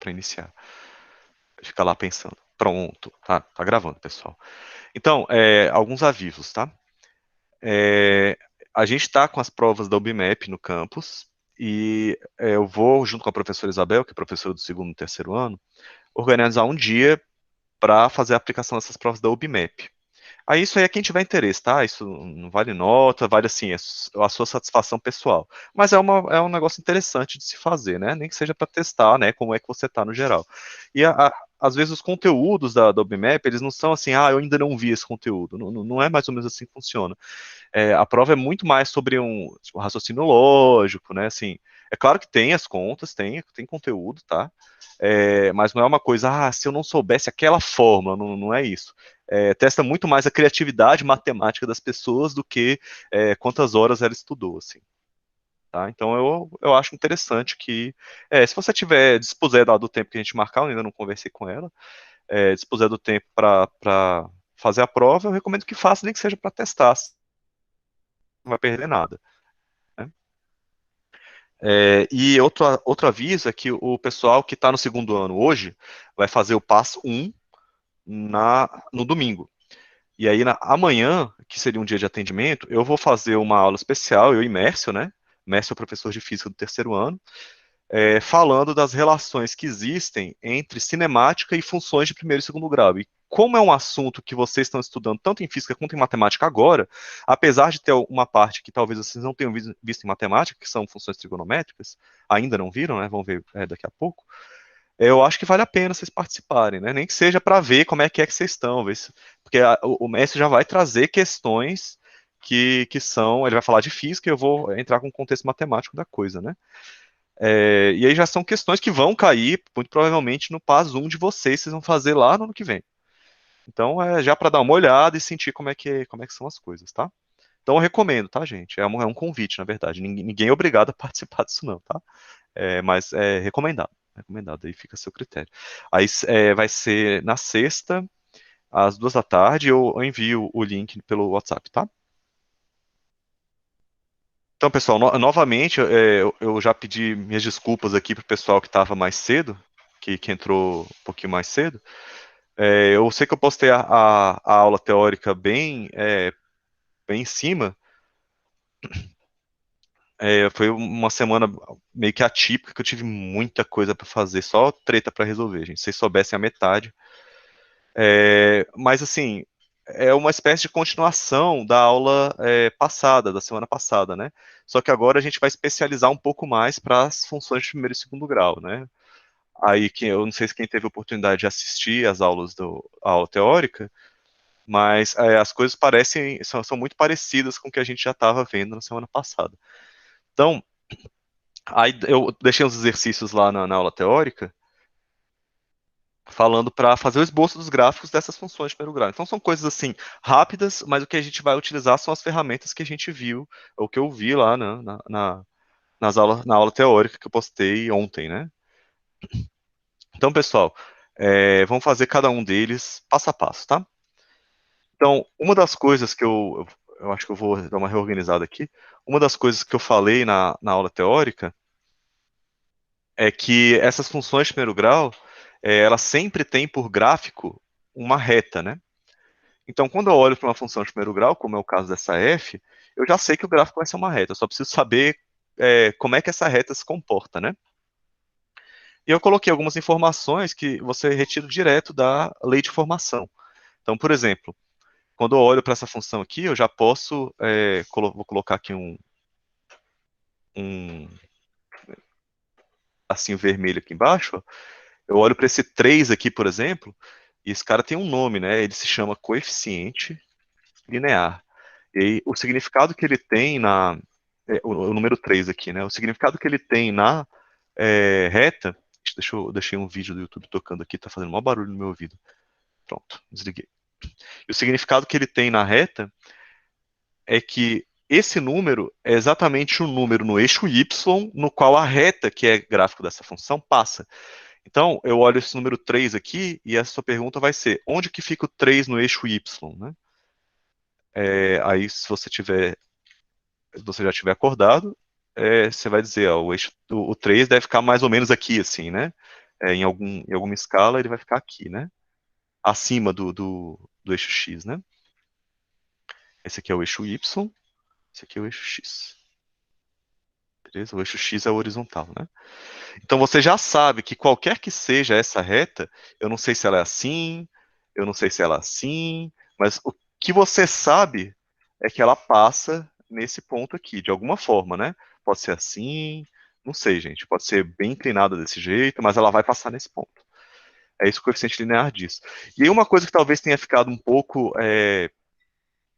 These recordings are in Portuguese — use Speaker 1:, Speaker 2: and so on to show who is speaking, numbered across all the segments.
Speaker 1: para iniciar. Fica lá pensando. Pronto, tá gravando, pessoal. Então, alguns avisos, tá? A gente está com as provas da UBMAP no campus e eu vou, junto com a professora Isabel, que é professora do segundo e terceiro ano, organizar um dia para fazer a aplicação dessas provas da UBMAP. Aí isso aí é quem tiver interesse, tá? Isso não vale nota, vale assim, a sua satisfação pessoal. Mas é um negócio interessante de se fazer, né? Nem que seja para testar, né? Como é que você tá no geral. E às vezes os conteúdos da UBMAP, eles não são assim, eu ainda não vi esse conteúdo. Não é mais ou menos assim que funciona. A prova é muito mais sobre um raciocínio lógico, né? Assim, é claro que tem as contas, tem conteúdo, tá? Mas não é uma coisa, se eu não soubesse aquela fórmula, não é isso. Testa muito mais a criatividade matemática das pessoas do que quantas horas ela estudou, assim. Tá? Então eu acho interessante que, se você dispuser do tempo que a gente marcar, eu ainda não conversei com ela, dispuser do tempo para fazer a prova, eu recomendo que faça, nem que seja para testar, não vai perder nada. Né? E outro aviso é que o pessoal que está no segundo ano hoje vai fazer o passo 1 no domingo. E aí, amanhã, que seria um dia de atendimento, eu vou fazer uma aula especial, eu e Mércio, né? Mércio é o professor de física do terceiro ano, falando das relações que existem entre cinemática e funções de primeiro e segundo grau. E como é um assunto que vocês estão estudando tanto em física quanto em matemática agora, apesar de ter uma parte que talvez vocês não tenham visto em matemática, que são funções trigonométricas, ainda não viram, né? Vão ver daqui a pouco. Eu acho que vale a pena vocês participarem, né? Nem que seja para ver como é que vocês estão, porque o mestre já vai trazer questões que são, ele vai falar de física e eu vou entrar com o contexto matemático da coisa, né? E aí já são questões que vão cair, muito provavelmente, no PAS 1 de vocês vão fazer lá no ano que vem. Então, já para dar uma olhada e sentir como é que são as coisas, tá? Então, eu recomendo, tá, gente? É um convite, na verdade. Ninguém é obrigado a participar disso, não, tá? Mas é recomendado. Recomendado, aí fica a seu critério. Aí vai ser na sexta, às 2 da tarde, eu envio o link pelo WhatsApp, tá? Então, pessoal, novamente, eu já pedi minhas desculpas aqui para o pessoal que estava mais cedo, que entrou um pouquinho mais cedo. Eu sei que eu postei a aula teórica bem em cima. Foi uma semana meio que atípica, que eu tive muita coisa para fazer, só treta para resolver, gente. Se vocês soubessem a metade. Mas, assim, é uma espécie de continuação da aula passada, da semana passada, né? Só que agora a gente vai especializar um pouco mais para as funções de primeiro e segundo grau, né? Aí, eu não sei se quem teve a oportunidade de assistir as aulas a aula teórica, mas as coisas são muito parecidas com o que a gente já estava vendo na semana passada. Então, aí eu deixei os exercícios lá na aula teórica, falando para fazer o esboço dos gráficos dessas funções de primeiro grau. Então são coisas assim rápidas, mas o que a gente vai utilizar são as ferramentas que a gente viu, ou que eu vi lá na aula teórica que eu postei ontem, né? Então, pessoal, vamos fazer cada um deles passo a passo, tá? Então, uma das coisas que eu acho que eu vou dar uma reorganizada aqui, uma das coisas que eu falei na aula teórica é que essas funções de primeiro grau, elas sempre têm por gráfico uma reta, né? Então, quando eu olho para uma função de primeiro grau, como é o caso dessa f, eu já sei que o gráfico vai ser uma reta, eu só preciso saber como é que essa reta se comporta, né? E eu coloquei algumas informações que você retira direto da lei de formação. Então, por exemplo, quando eu olho para essa função aqui, eu já posso, vou colocar aqui um assim vermelho aqui embaixo, ó. Eu olho para esse 3 aqui, por exemplo, e esse cara tem um nome, né? Ele se chama coeficiente linear. E aí, o significado que ele tem o número 3 aqui, né? O significado que ele tem na reta. Deixei um vídeo do YouTube tocando aqui, tá fazendo maior barulho no meu ouvido. Pronto, desliguei. E o significado que ele tem na reta é que esse número é exatamente o número no eixo y no qual a reta, que é gráfico dessa função, passa. Então, eu olho esse número 3 aqui e a sua pergunta vai ser: onde que fica o 3 no eixo y? Né? Aí, se você já tiver acordado, você vai dizer, ó, o 3 deve ficar mais ou menos aqui, assim, né? em alguma escala, ele vai ficar aqui, né? Acima do eixo X, né? Esse aqui é o eixo Y, esse aqui é o eixo X. Beleza? O eixo X é o horizontal, né? Então você já sabe que qualquer que seja essa reta, eu não sei se ela é assim, eu não sei se ela é assim, mas o que você sabe é que ela passa nesse ponto aqui, de alguma forma, né? Pode ser assim, não sei, gente, pode ser bem inclinada desse jeito, mas ela vai passar nesse ponto. É isso que o coeficiente linear diz. E aí uma coisa que talvez tenha ficado um pouco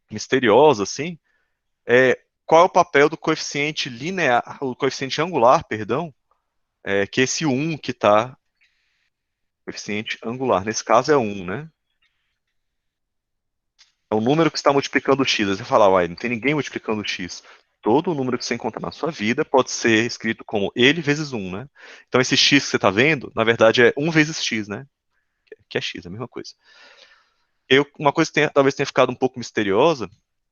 Speaker 1: misteriosa, assim, é qual é o papel do coeficiente linear, o coeficiente angular, perdão, que é esse 1 que está coeficiente angular. Nesse caso é 1, né? É o número que está multiplicando o x. Aí você fala, uai, não tem ninguém multiplicando o x. Todo número que você encontra na sua vida pode ser escrito como ele vezes 1, né? Então esse x que você está vendo, na verdade é 1 vezes x, né? Que é x, é a mesma coisa. Uma coisa que talvez tenha ficado um pouco misteriosa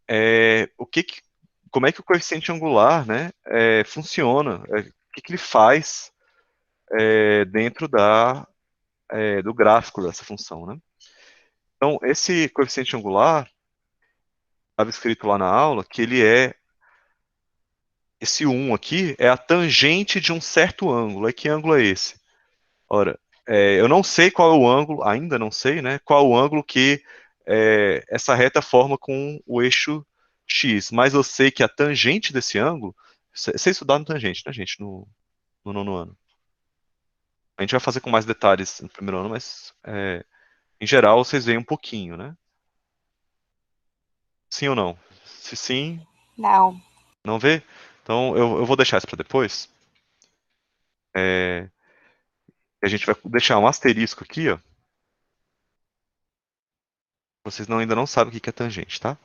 Speaker 1: é como é que o coeficiente angular, né, funciona, o que ele faz dentro do gráfico dessa função, né? Então, esse coeficiente angular, estava escrito lá na aula, que esse 1 aqui é a tangente de um certo ângulo. E que ângulo é esse? Ora, eu não sei qual é o ângulo, ainda não sei, né? Qual é o ângulo que essa reta forma com o eixo X, mas eu sei que a tangente desse ângulo, você estudaram tangente, né, gente, no nono ano. A gente vai fazer com mais detalhes no primeiro ano, mas em geral vocês veem um pouquinho, né? Sim ou não? Se sim,
Speaker 2: Não.
Speaker 1: não vê? Então eu vou deixar isso para depois. A gente vai deixar um asterisco aqui, ó. Vocês ainda não sabem o que é tangente, tá?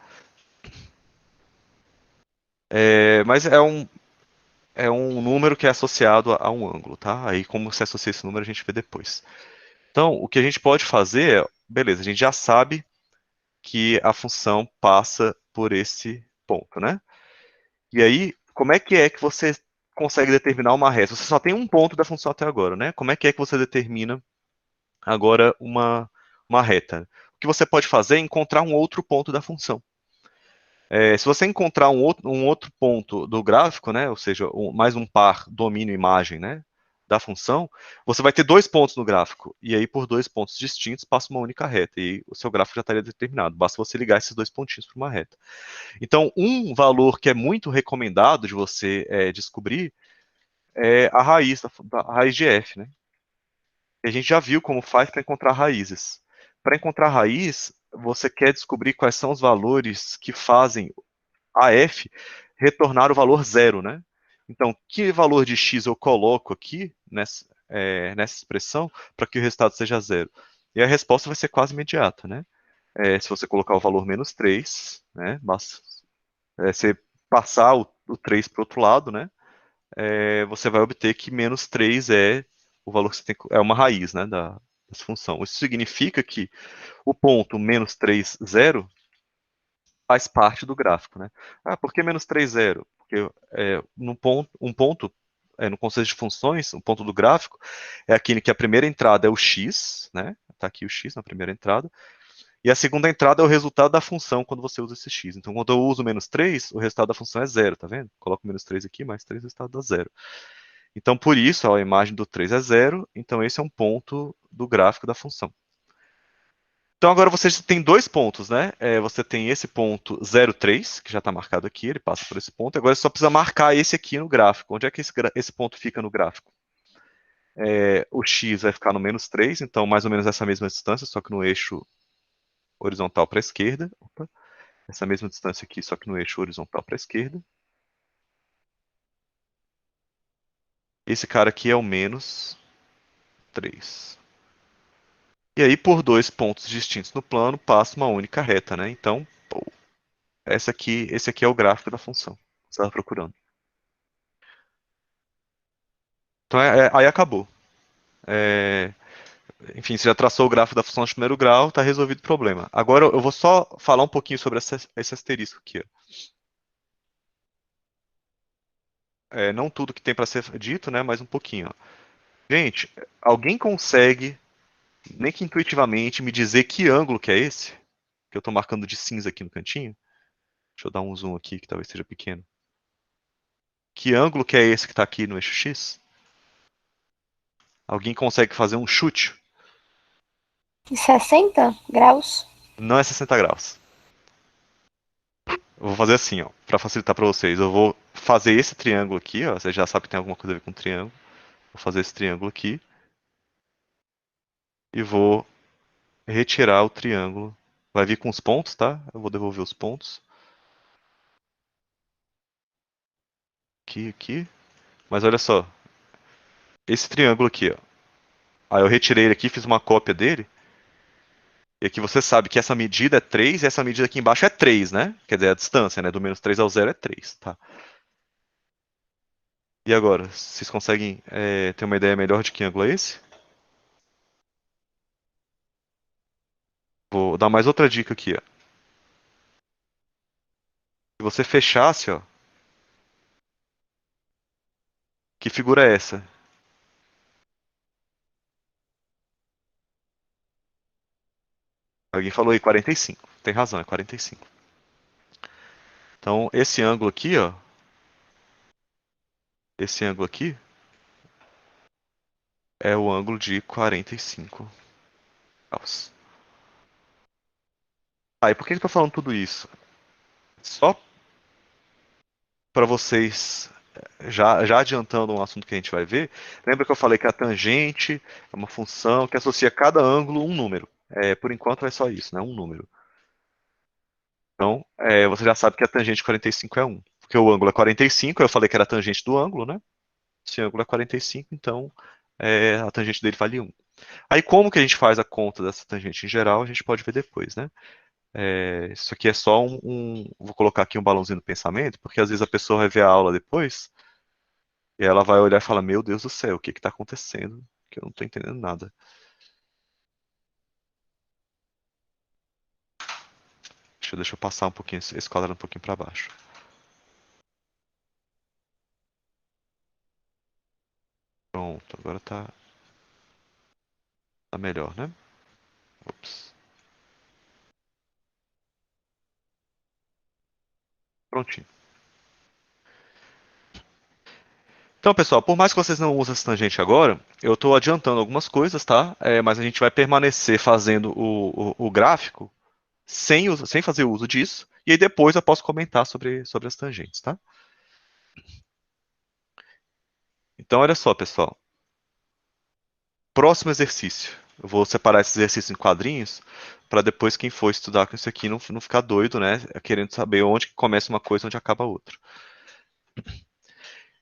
Speaker 1: Mas é um número que é associado a um ângulo, tá? Aí como se associa esse número a gente vê depois. Então, o que a gente pode fazer beleza, a gente já sabe que a função passa por esse ponto, né? E aí, como é que você consegue determinar uma reta? Você só tem um ponto da função até agora, né? Como é que você determina agora uma reta? O que você pode fazer é encontrar um outro ponto da função. Se você encontrar um outro ponto do gráfico, né, ou seja, mais um par domínio-imagem, né, da função, você vai ter dois pontos no gráfico. E aí, por dois pontos distintos, passa uma única reta. E o seu gráfico já estaria determinado. Basta você ligar esses dois pontinhos para uma reta. Então, um valor que é muito recomendado de você descobrir é a raiz, a raiz de f, né? E a gente já viu como faz para encontrar raízes. Para encontrar raiz, você quer descobrir quais são os valores que fazem a f retornar o valor zero, né? Então, que valor de x eu coloco aqui nessa expressão para que o resultado seja zero? E a resposta vai ser quase imediata, né? Se você colocar o valor menos 3, né? Basta você passar o 3 para o outro lado, né? Você vai obter que menos 3 é o valor que você tem, é uma raiz, né, dessa função. Isso significa que o ponto menos 3, 0 faz parte do gráfico, né? Ah, por que menos 3, 0? Porque um ponto, no conceito de funções, um ponto do gráfico, é aquele que a primeira entrada é o x, né? Está aqui o x na primeira entrada, e a segunda entrada é o resultado da função quando você usa esse x. Então, quando eu uso menos 3, o resultado da função é zero, tá vendo? Coloco menos 3 aqui, mais 3, o resultado dá zero. Então, por isso, a imagem do 3 é zero, então esse é um ponto do gráfico da função. Então agora você tem dois pontos, né? Você tem esse ponto 0,3, que já está marcado aqui, ele passa por esse ponto. Agora você só precisa marcar esse aqui no gráfico. Onde é que esse ponto fica no gráfico? O x vai ficar no menos 3, então mais ou menos essa mesma distância, só que no eixo horizontal para a esquerda. Opa, essa mesma distância aqui, só que no eixo horizontal para a esquerda. Esse cara aqui é o menos 3. E aí, por dois pontos distintos no plano, passa uma única reta, né? Então, pô, esse aqui é o gráfico da função que você estava procurando. Então, aí acabou. Enfim, você já traçou o gráfico da função de primeiro grau, está resolvido o problema. Agora eu vou só falar um pouquinho sobre esse asterisco aqui. Não tudo que tem para ser dito, né, mas um pouquinho. Ó. Gente, alguém consegue, nem que intuitivamente, me dizer que ângulo que é esse? Que eu estou marcando de cinza aqui no cantinho. Deixa eu dar um zoom aqui, que talvez seja pequeno. Que ângulo que é esse que está aqui no eixo X? Alguém consegue fazer um chute?
Speaker 2: 60 graus?
Speaker 1: Não é 60 graus. Eu vou fazer assim, ó, para facilitar para vocês. Eu vou fazer esse triângulo aqui, ó. Você já sabe que tem alguma coisa a ver com triângulo. Vou fazer esse triângulo aqui e vou retirar o triângulo. Vai vir com os pontos, tá? Eu vou devolver os pontos. Aqui, aqui. Mas olha só, esse triângulo aqui, ó. Aí eu retirei ele aqui, fiz uma cópia dele. E aqui você sabe que essa medida é 3 e essa medida aqui embaixo é 3, né? Quer dizer, a distância, né? Do menos 3 ao zero é 3, tá? E agora, vocês conseguem ter uma ideia melhor de que ângulo é esse? Vou dar mais outra dica aqui, ó. Se você fechasse, ó, que figura é essa? Alguém falou aí 45. Tem razão, é 45. Então, esse ângulo aqui, ó, esse ângulo aqui é o ângulo de 45 graus. Ah, e por que eu tô falando tudo isso? Só para vocês, já adiantando um assunto que a gente vai ver, lembra que eu falei que a tangente é uma função que associa a cada ângulo um número. Por enquanto é só isso, né? Um número. Então, você já sabe que a tangente de 45 é 1. Porque o ângulo é 45, eu falei que era a tangente do ângulo, né? Esse ângulo é 45, então a tangente dele vale 1. Aí como que a gente faz a conta dessa tangente em geral, a gente pode ver depois, né? Isso aqui é só vou colocar aqui um balãozinho do pensamento, porque às vezes a pessoa vai ver a aula depois e ela vai olhar e falar, meu Deus do céu, o que está acontecendo? Que eu não estou entendendo nada. Deixa eu passar um pouquinho esse quadrado um pouquinho para baixo. Pronto, agora tá melhor, né? Ops. Prontinho. Então, pessoal, por mais que vocês não usem essa tangente agora, eu estou adiantando algumas coisas, tá? Mas a gente vai permanecer fazendo o gráfico sem fazer uso disso. E aí depois eu posso comentar sobre as tangentes, tá? Então, olha só, pessoal. Próximo exercício. Eu vou separar esse exercício em quadrinhos para depois quem for estudar com isso aqui não ficar doido, né? Querendo saber onde que começa uma coisa e onde acaba outra.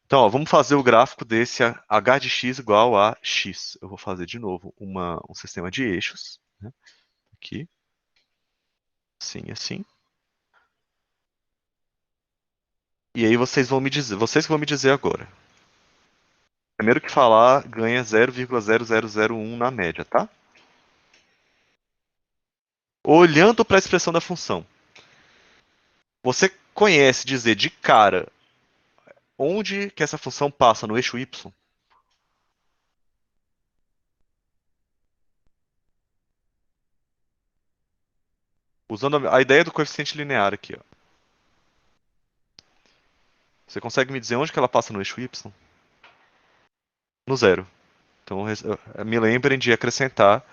Speaker 1: Então, ó, vamos fazer o gráfico desse h de x igual a x. Eu vou fazer de novo um sistema de eixos, né? Aqui, assim, assim. E aí vocês vão me dizer agora. Primeiro que falar ganha 0,0001 na média, tá? Olhando para a expressão da função, você conhece dizer de cara onde que essa função passa no eixo y? Usando a ideia do coeficiente linear aqui, ó. Você consegue me dizer onde que ela passa no eixo y? No zero. Então, me lembrem de acrescentar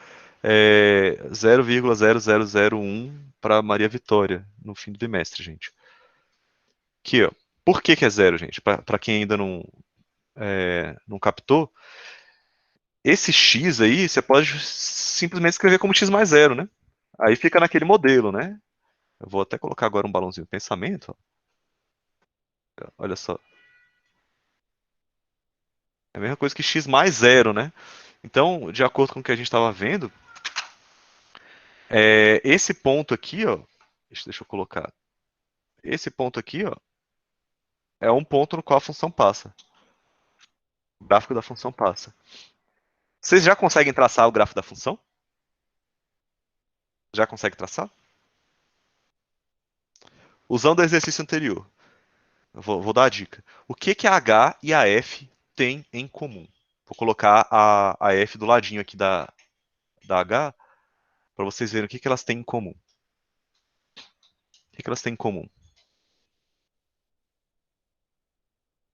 Speaker 1: 0,0001 para Maria Vitória no fim do bimestre, gente. Aqui, ó. Por que que é zero, gente? Para quem ainda não captou, esse x aí você pode simplesmente escrever como x mais zero, né? Aí fica naquele modelo, né? Eu vou até colocar agora um balãozinho de pensamento. Ó. Olha só. É a mesma coisa que x mais zero, né? Então, de acordo com o que a gente estava vendo, esse ponto aqui, ó, deixa eu colocar. Esse ponto aqui, ó, é um ponto no qual a função passa. O gráfico da função passa. Vocês já conseguem traçar o gráfico da função? Já consegue traçar? Usando o exercício anterior, eu vou dar a dica. O que que a H e a F têm em comum? Vou colocar a F do ladinho aqui da H, para vocês verem o que, que elas têm em comum. O que, que elas têm em comum?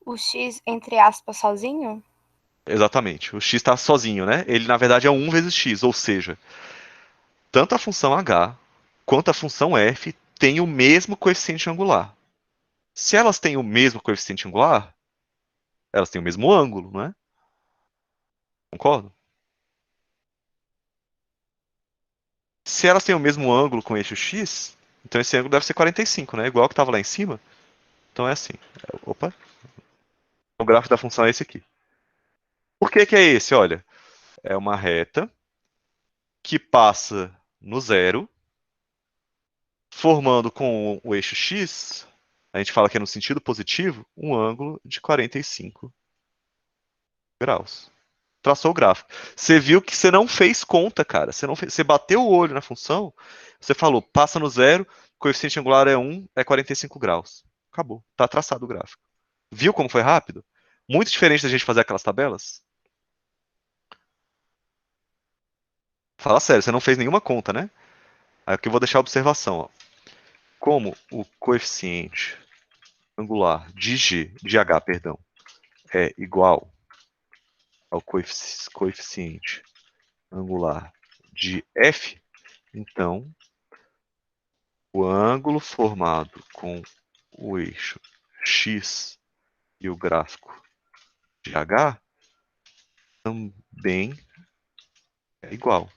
Speaker 2: O X, entre aspas, sozinho?
Speaker 1: Exatamente. O x está sozinho, né? Ele, na verdade, é 1 vezes x, ou seja, tanto a função h quanto a função f têm o mesmo coeficiente angular. Se elas têm o mesmo coeficiente angular, elas têm o mesmo ângulo, não é? Concordo? Se elas têm o mesmo ângulo com eixo x, então esse ângulo deve ser 45, né? Igual que estava lá em cima. Então é assim. Opa. O gráfico da função é esse aqui. Por que que é esse? Olha, é uma reta que passa no zero, formando com o eixo x, a gente fala que é no sentido positivo, um ângulo de 45 graus. Traçou o gráfico. Você viu que você não fez conta, cara. Você, não fez, você bateu o olho na função, você falou, passa no zero, coeficiente angular é 1, é 45 graus. Acabou. Tá traçado o gráfico. Viu como foi rápido? Muito diferente da gente fazer aquelas tabelas. Fala sério, você não fez nenhuma conta, né? Aí aqui eu vou deixar a observação. Ó. Como o coeficiente angular de H, perdão, é igual ao coeficiente angular de F, então o ângulo formado com o eixo X e o gráfico de H também é igual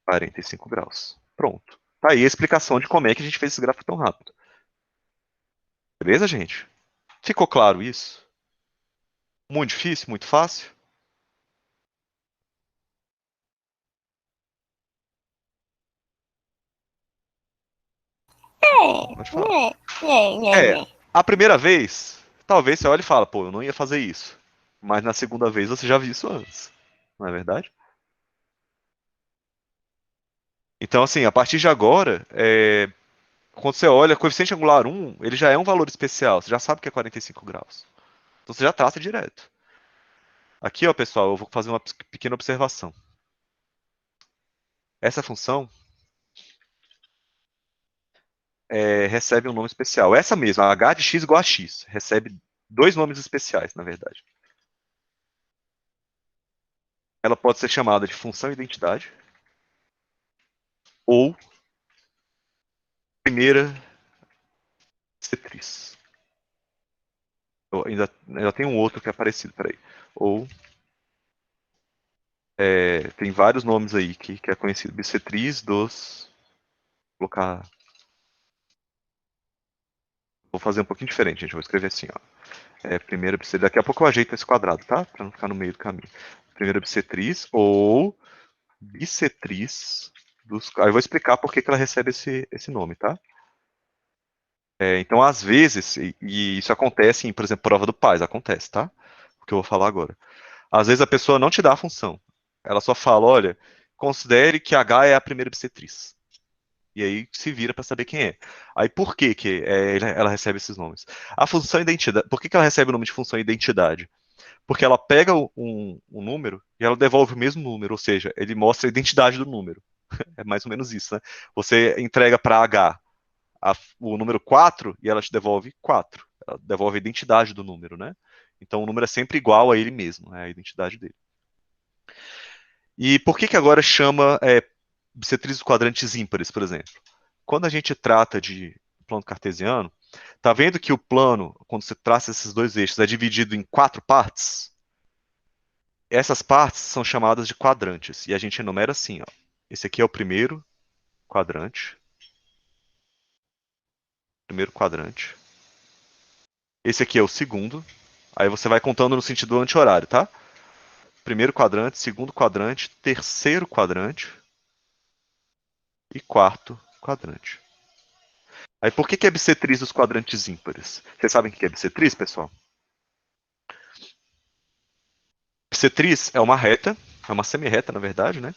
Speaker 1: a 45 graus. Pronto. Tá aí a explicação de como é que a gente fez esse gráfico tão rápido. Beleza, gente? Ficou claro isso? Muito difícil? Muito fácil? Pode falar. É,
Speaker 2: É.
Speaker 1: a primeira vez, talvez você olhe e fala, pô, eu não ia fazer isso. Mas na segunda vez você já viu isso antes. Não é verdade? Então, assim, a partir de agora, quando você olha, coeficiente angular 1, ele já é um valor especial. Você já sabe que é 45 graus. Então você já traça direto. Aqui, ó, pessoal, eu vou fazer uma pequena observação. Essa função recebe um nome especial. Essa mesma, h de x igual a x, recebe dois nomes especiais, na verdade. Ela pode ser chamada de função identidade ou primeira bissetriz. Eu ainda tem um outro que é parecido, peraí. Ou tem vários nomes aí que é conhecido. Bissetriz dos. Vou colocar. Vou fazer um pouquinho diferente, gente. Vou escrever assim, ó. Primeira bissetriz. Daqui a pouco eu ajeito esse quadrado, tá? Pra não ficar no meio do caminho. Primeira bissetriz ou bissetriz dos. Aí eu vou explicar por que ela recebe esse nome, tá? Então, às vezes, e isso acontece em, por exemplo, prova do PAS, acontece, tá? O que eu vou falar agora. Às vezes a pessoa não te dá a função. Ela só fala, olha, considere que H é a primeira bissetriz. E aí se vira para saber quem é. Aí por que, que ela recebe esses nomes? A função identidade. Por que, que ela recebe o nome de função identidade? Porque ela pega um número e ela devolve o mesmo número, ou seja, ele mostra a identidade do número. É mais ou menos isso, né? Você entrega para H o número 4 e ela te devolve 4. Ela devolve a identidade do número, né? Então o número é sempre igual a ele mesmo, é a identidade dele. E por que que agora chama bissetrizes quadrantes ímpares, por exemplo? Quando a gente trata de plano cartesiano, tá vendo que o plano, quando você traça esses dois eixos, é dividido em 4 partes? Essas partes são chamadas de quadrantes, e a gente enumera assim, ó. Esse aqui é o primeiro quadrante. Primeiro quadrante. Esse aqui é o segundo. Aí você vai contando no sentido anti-horário, tá? Primeiro quadrante, segundo quadrante, terceiro quadrante e quarto quadrante. Aí por que que é bissetriz dos quadrantes ímpares? Vocês sabem o que é bissetriz, pessoal? Bissetriz é uma reta, é uma semi-reta, na verdade, né?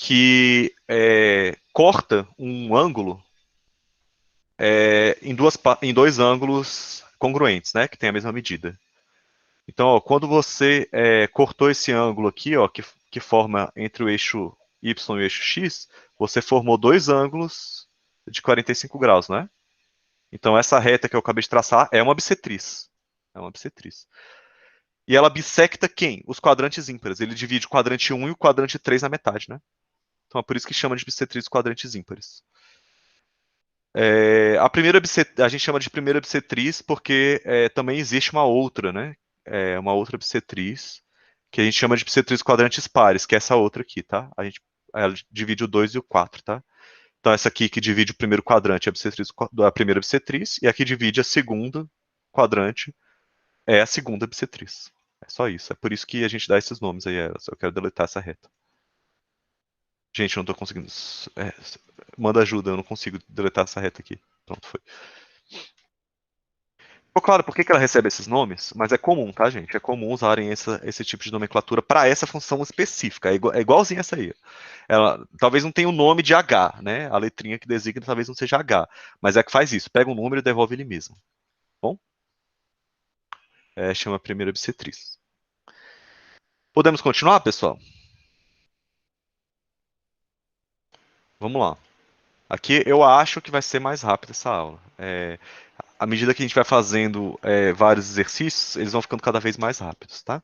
Speaker 1: Que corta um ângulo em dois ângulos congruentes, né? Que tem a mesma medida. Então, ó, quando você cortou esse ângulo aqui, ó, que forma entre o eixo Y e o eixo X, você formou dois ângulos de 45 graus, né? Então, essa reta que eu acabei de traçar é uma bissetriz. É uma bissetriz. E ela bissecta quem? Os quadrantes ímpares. Ele divide o quadrante 1 e o quadrante 3 na metade, né? Então, é por isso que chama de bissetriz quadrantes ímpares. A gente chama de primeira bissetriz porque também existe uma outra, né? Uma outra bissetriz que a gente chama de bissetriz quadrantes pares, que é essa outra aqui, tá? Ela divide o 2 e o 4, tá? Então essa aqui que divide o primeiro quadrante é a primeira bissetriz, e aqui divide a segunda quadrante é a segunda bissetriz. É só isso. É por isso que a gente dá esses nomes aí. Eu quero deletar essa reta. Gente, eu não tô conseguindo. Manda ajuda, eu não consigo deletar essa reta aqui. Pronto, foi. Ficou claro por que ela recebe esses nomes, mas é comum, tá, gente? É comum usarem esse tipo de nomenclatura para essa função específica. É igualzinho essa aí. Ela talvez não tenha o nome de H, né? A letrinha que designa talvez não seja H, mas é que faz isso. Pega um número e devolve ele mesmo. Bom? Chama a primeira bissetriz. Podemos continuar, pessoal? Vamos lá. Aqui eu acho que vai ser mais rápido essa aula. À medida que a gente vai fazendo vários exercícios, eles vão ficando cada vez mais rápidos, tá?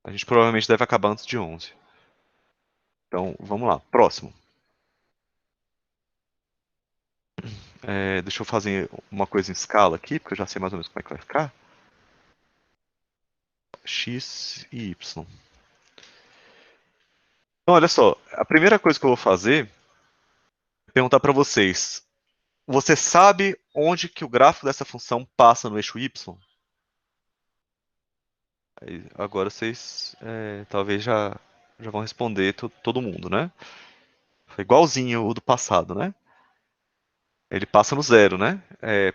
Speaker 1: A gente provavelmente deve acabar antes de 11. Então, vamos lá. Próximo. Deixa eu fazer uma coisa em escala aqui, porque eu já sei mais ou menos como é que vai ficar. X e Y. Então, olha só. A primeira coisa que eu vou fazer é perguntar para vocês. Você sabe onde que o gráfico dessa função passa no eixo Y? Agora vocês talvez já vão responder todo mundo, né? Foi igualzinho o do passado, né? Ele passa no zero, né?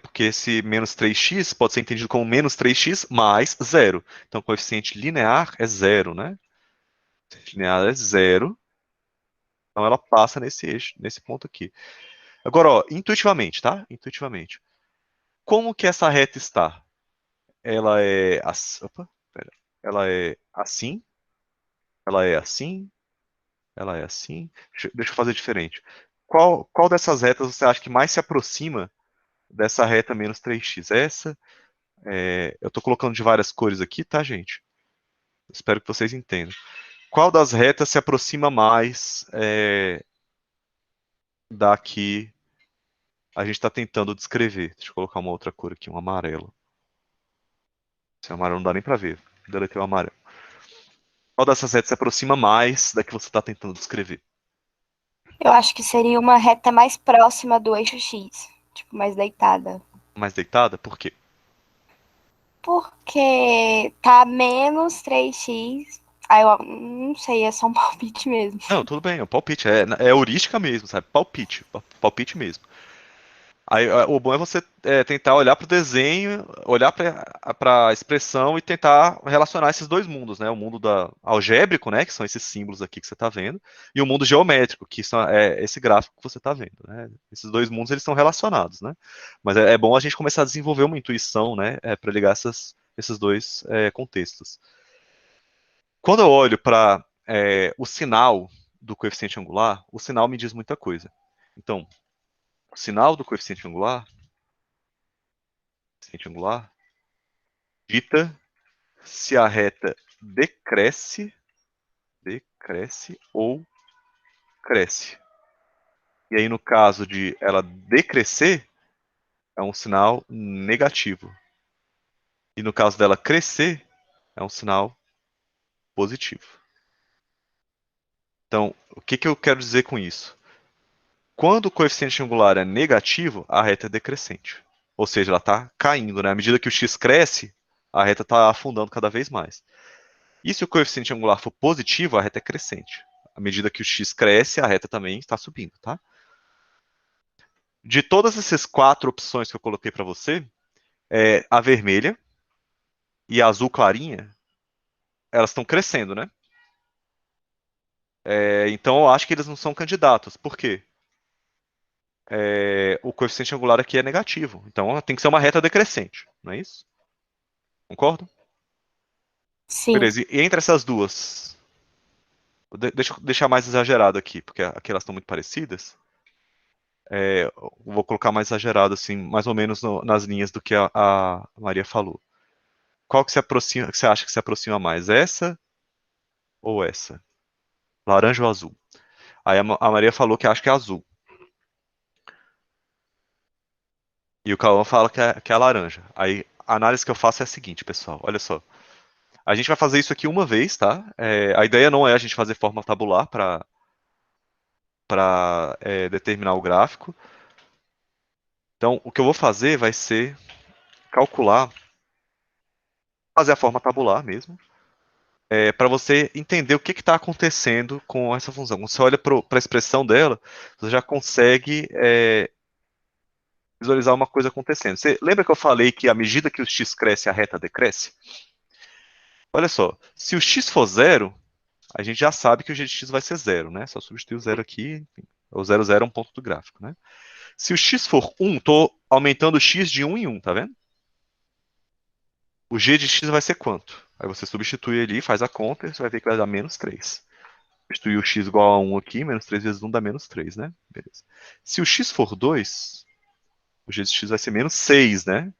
Speaker 1: Porque esse menos 3x pode ser entendido como menos 3x mais zero. Então, o coeficiente linear é zero, né? O coeficiente linear é zero. Então, ela passa nesse eixo, nesse ponto aqui. Agora, ó, intuitivamente, tá? Intuitivamente. Como que essa reta está? Ela é, opa, pera. Ela é assim, ela é assim, ela é assim. Deixa eu fazer diferente. Qual dessas retas você acha que mais se aproxima dessa reta menos 3x? Essa? Eu estou colocando de várias cores aqui, tá, gente? Espero que vocês entendam. Qual das retas se aproxima mais da que a gente está tentando descrever? Deixa eu colocar uma outra cor aqui, um amarelo. Esse amarelo não dá nem para ver. Deletei o amarelo. Qual dessas retas se aproxima mais da que você está tentando descrever?
Speaker 2: Eu acho que seria uma reta mais próxima do eixo X, tipo, mais deitada.
Speaker 1: Mais deitada? Por quê?
Speaker 2: Porque tá menos 3x. Aí eu não sei, é só um palpite mesmo.
Speaker 1: Não, tudo bem, é um palpite, é heurística mesmo, sabe? Palpite, palpite mesmo. Aí, o bom é você tentar olhar para o desenho, olhar para a expressão e tentar relacionar esses dois mundos, né? O mundo algébrico, né? Que são esses símbolos aqui que você está vendo, e o mundo geométrico, que é esse gráfico que você está vendo, né? Esses dois mundos eles são relacionados, né? Mas é bom a gente começar a desenvolver uma intuição, né? Para ligar esses dois contextos. Quando eu olho para o sinal do coeficiente angular, o sinal me diz muita coisa. Então, o sinal do coeficiente angular dita se a reta decresce ou cresce. E aí, no caso de ela decrescer, é um sinal negativo. E no caso dela crescer, é um sinal positivo. Então, o que eu quero dizer com isso? Quando o coeficiente angular é negativo, a reta é decrescente. Ou seja, ela está caindo, né? À medida que o x cresce, a reta está afundando cada vez mais. E se o coeficiente angular for positivo, a reta é crescente. À medida que o x cresce, a reta também está subindo, tá? De todas essas quatro opções que eu coloquei para você, a vermelha e a azul clarinha, elas estão crescendo, né? Então eu acho que eles não são candidatos. Por quê? O coeficiente angular aqui é negativo. Então tem que ser uma reta decrescente, não é isso? Concordo?
Speaker 2: Sim.
Speaker 1: Beleza, e entre essas duas, deixa eu deixar mais exagerado aqui, porque aqui elas estão muito parecidas. Eu vou colocar mais exagerado, assim, mais ou menos nas linhas do que a Maria falou. Qual que que você acha que se aproxima mais? Essa ou essa? Laranja ou azul? Aí a Maria falou que acha que é azul. E o Cauã fala que é a laranja. Aí a análise que eu faço é a seguinte, pessoal. Olha só. A gente vai fazer isso aqui uma vez, tá? A ideia não é a gente fazer forma tabular para determinar o gráfico. Então, o que eu vou fazer vai ser calcular, fazer a forma tabular mesmo, para você entender o que está acontecendo com essa função. Quando você olha para a expressão dela, você já consegue visualizar uma coisa acontecendo. Você lembra que eu falei que à medida que o x cresce, a reta decresce? Olha só, se o x for zero, a gente já sabe que o g de x vai ser zero, né? Só substituir o zero aqui, enfim. O zero, zero é um ponto do gráfico, né? Se o x for 1, estou aumentando o x de 1 em 1, tá vendo? O g de x vai ser quanto? Aí você substitui ali, faz a conta, e você vai ver que vai dar menos 3. Substituir o x igual a 1 aqui, menos 3 vezes 1 dá menos 3, né? Beleza. Se o x for 2, o g de x vai ser menos 6, né?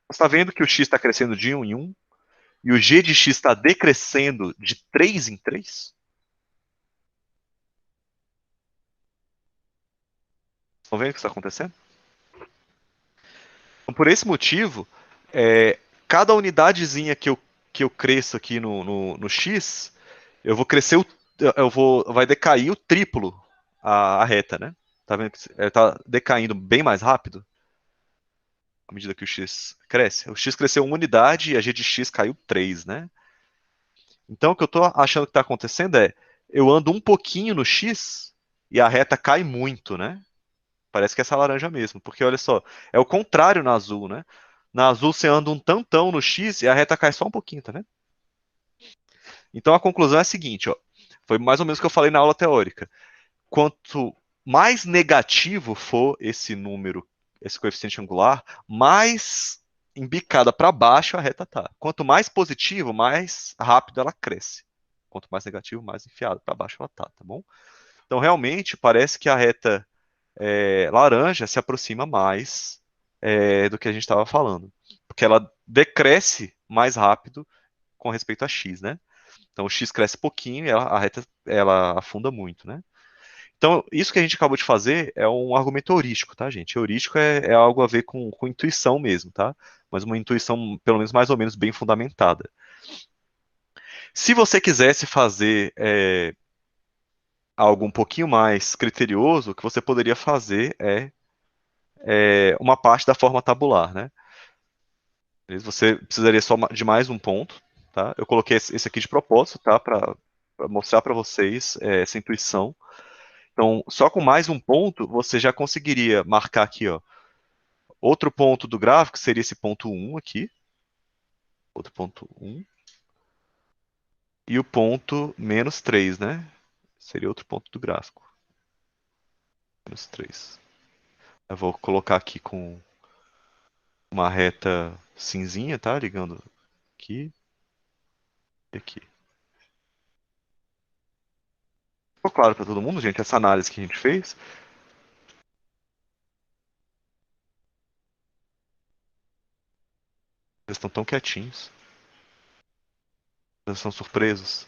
Speaker 1: Você está vendo que o x está crescendo de 1 em 1 e o g de x está decrescendo de 3 em 3? Estão vendo o que está acontecendo? Então, por esse motivo, cada unidadezinha que eu cresço aqui no x, eu vou crescer, vai decair o triplo a reta, né? Tá vendo que está decaindo bem mais rápido à medida que o x cresce? O x cresceu uma unidade e a g de x caiu 3, né? Então, o que eu estou achando que está acontecendo é, eu ando um pouquinho no x e a reta cai muito, né? Parece que é essa laranja mesmo, porque olha só, é o contrário na azul, né? Na azul você anda um tantão no X e a reta cai só um pouquinho, tá vendo? Então a conclusão é a seguinte, ó. Foi mais ou menos o que eu falei na aula teórica. Quanto mais negativo for esse número, esse coeficiente angular, mais embicada para baixo a reta tá. Quanto mais positivo, mais rápido ela cresce. Quanto mais negativo, mais enfiada para baixo ela tá bom? Então realmente parece que a reta laranja se aproxima mais do que a gente estava falando. Porque ela decresce mais rápido com respeito a x, né? Então o x cresce pouquinho e a reta ela afunda muito, né? Então, isso que a gente acabou de fazer é um argumento heurístico, tá, gente? Heurístico é algo a ver com intuição mesmo, tá? Mas uma intuição, pelo menos, mais ou menos bem fundamentada. Se você quisesse fazer algo um pouquinho mais criterioso, o que você poderia fazer uma parte da forma tabular, né? Você precisaria só de mais um ponto, tá? Eu coloquei esse aqui de propósito, tá? Para mostrar para vocês essa intuição. Então, só com mais um ponto, você já conseguiria marcar aqui, ó. Outro ponto do gráfico seria esse ponto 1 aqui. Outro ponto 1. E o ponto menos 3, né? Seria outro ponto do gráfico. Menos 3. Eu vou colocar aqui com uma reta cinzinha, tá? Ligando aqui e aqui. Ficou claro para todo mundo, gente, essa análise que a gente fez? Eles estão tão quietinhos. Eles estão surpresos.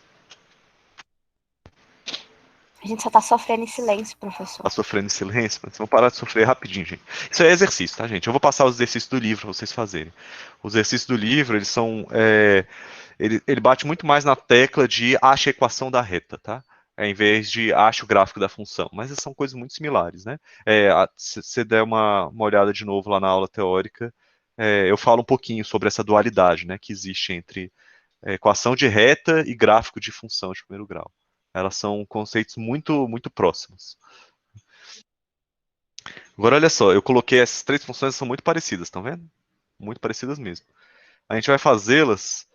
Speaker 2: A gente só tá sofrendo em silêncio,
Speaker 1: Tá
Speaker 2: professor.
Speaker 1: sofrendo em silêncio? Mas vamos parar de sofrer rapidinho, gente. Isso é exercício, tá, gente? Eu vou passar os exercícios do livro para vocês fazerem. Os exercícios do livro, eles são. Ele bate muito mais na tecla de acha a equação da reta, tá? Em vez de acha o gráfico da função. Mas são coisas muito similares, né? Se você der uma olhada de novo lá na aula teórica, eu falo um pouquinho sobre essa dualidade, né? Que existe entre equação de reta e gráfico de função de primeiro grau. Elas são conceitos muito, muito próximos. Agora, olha só, eu coloquei essas três funções, são muito parecidas, estão vendo? Muito parecidas mesmo. A gente vai fazê-las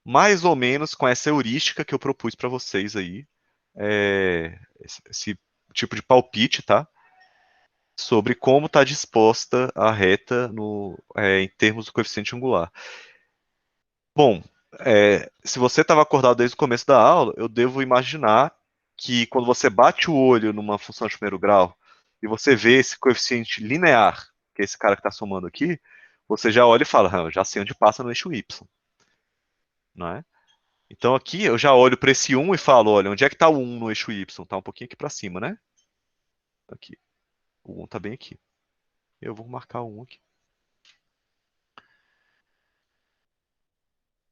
Speaker 1: mais ou menos com essa heurística que eu propus para vocês aí. Esse tipo de palpite, tá? Sobre como está disposta a reta em termos do coeficiente angular. Bom, se você estava acordado desde o começo da aula, eu devo imaginar que quando você bate o olho numa função de primeiro grau e você vê esse coeficiente linear, que é esse cara que está somando aqui, você já olha e fala, eu já sei onde passa no eixo y, não é? Então aqui eu já olho para esse 1 e falo, olha, onde é que está o 1 no eixo y? Está um pouquinho aqui para cima, né? Aqui. O 1 está bem aqui. Eu vou marcar o 1 aqui.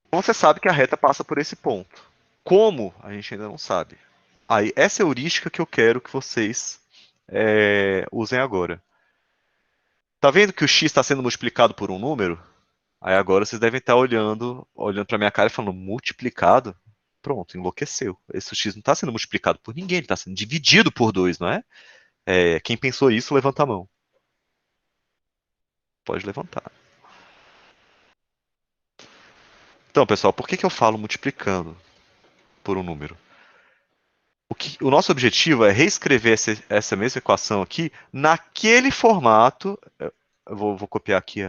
Speaker 1: Então você sabe que a reta passa por esse ponto. Como? A gente ainda não sabe. Aí, essa é a heurística que eu quero que vocês usem agora. Tá vendo que o x está sendo multiplicado por um número? Aí agora vocês devem estar olhando para minha cara e falando, multiplicado? Pronto, enlouqueceu. Esse x não está sendo multiplicado por ninguém, ele está sendo dividido por 2, não é? Quem pensou isso, levanta a mão. Pode levantar. Então, pessoal, por que eu falo multiplicando por um número? O nosso objetivo é reescrever essa mesma equação aqui naquele formato. Eu vou copiar aqui,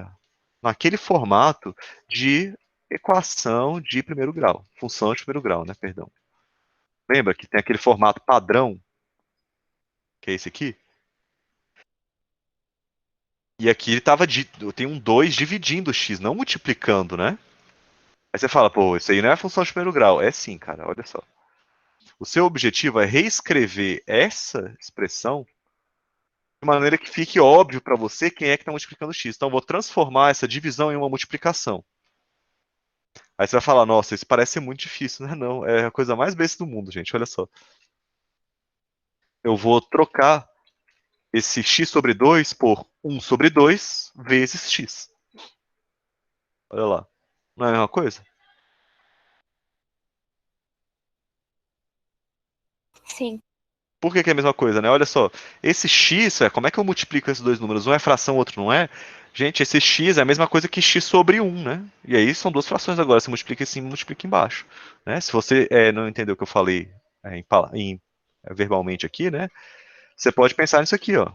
Speaker 1: naquele formato de equação de primeiro grau, função de primeiro grau, né? Perdão. Lembra que tem aquele formato padrão, que é esse aqui? E aqui ele tem um 2 dividindo o x, não multiplicando, né? Aí você fala, pô, isso aí não é função de primeiro grau. É sim, cara, olha só. O seu objetivo é reescrever essa expressão de maneira que fique óbvio para você quem é que está multiplicando x. Então, eu vou transformar essa divisão em uma multiplicação. Aí você vai falar, nossa, isso parece ser muito difícil, né? Não, é a coisa mais besta do mundo, gente, olha só. Eu vou trocar esse x sobre 2 por 1 sobre 2 vezes x. Olha lá. Não é a mesma coisa?
Speaker 2: Sim.
Speaker 1: Por que é a mesma coisa, né? Olha só, esse x, como é que eu multiplico esses dois números? Um é fração, o outro não é? Gente, esse x é a mesma coisa que x sobre 1, né? E aí são duas frações agora, você multiplica em cima e multiplica embaixo. Né? Se você não entendeu o que eu falei verbalmente aqui, né? Você pode pensar nisso aqui, ó.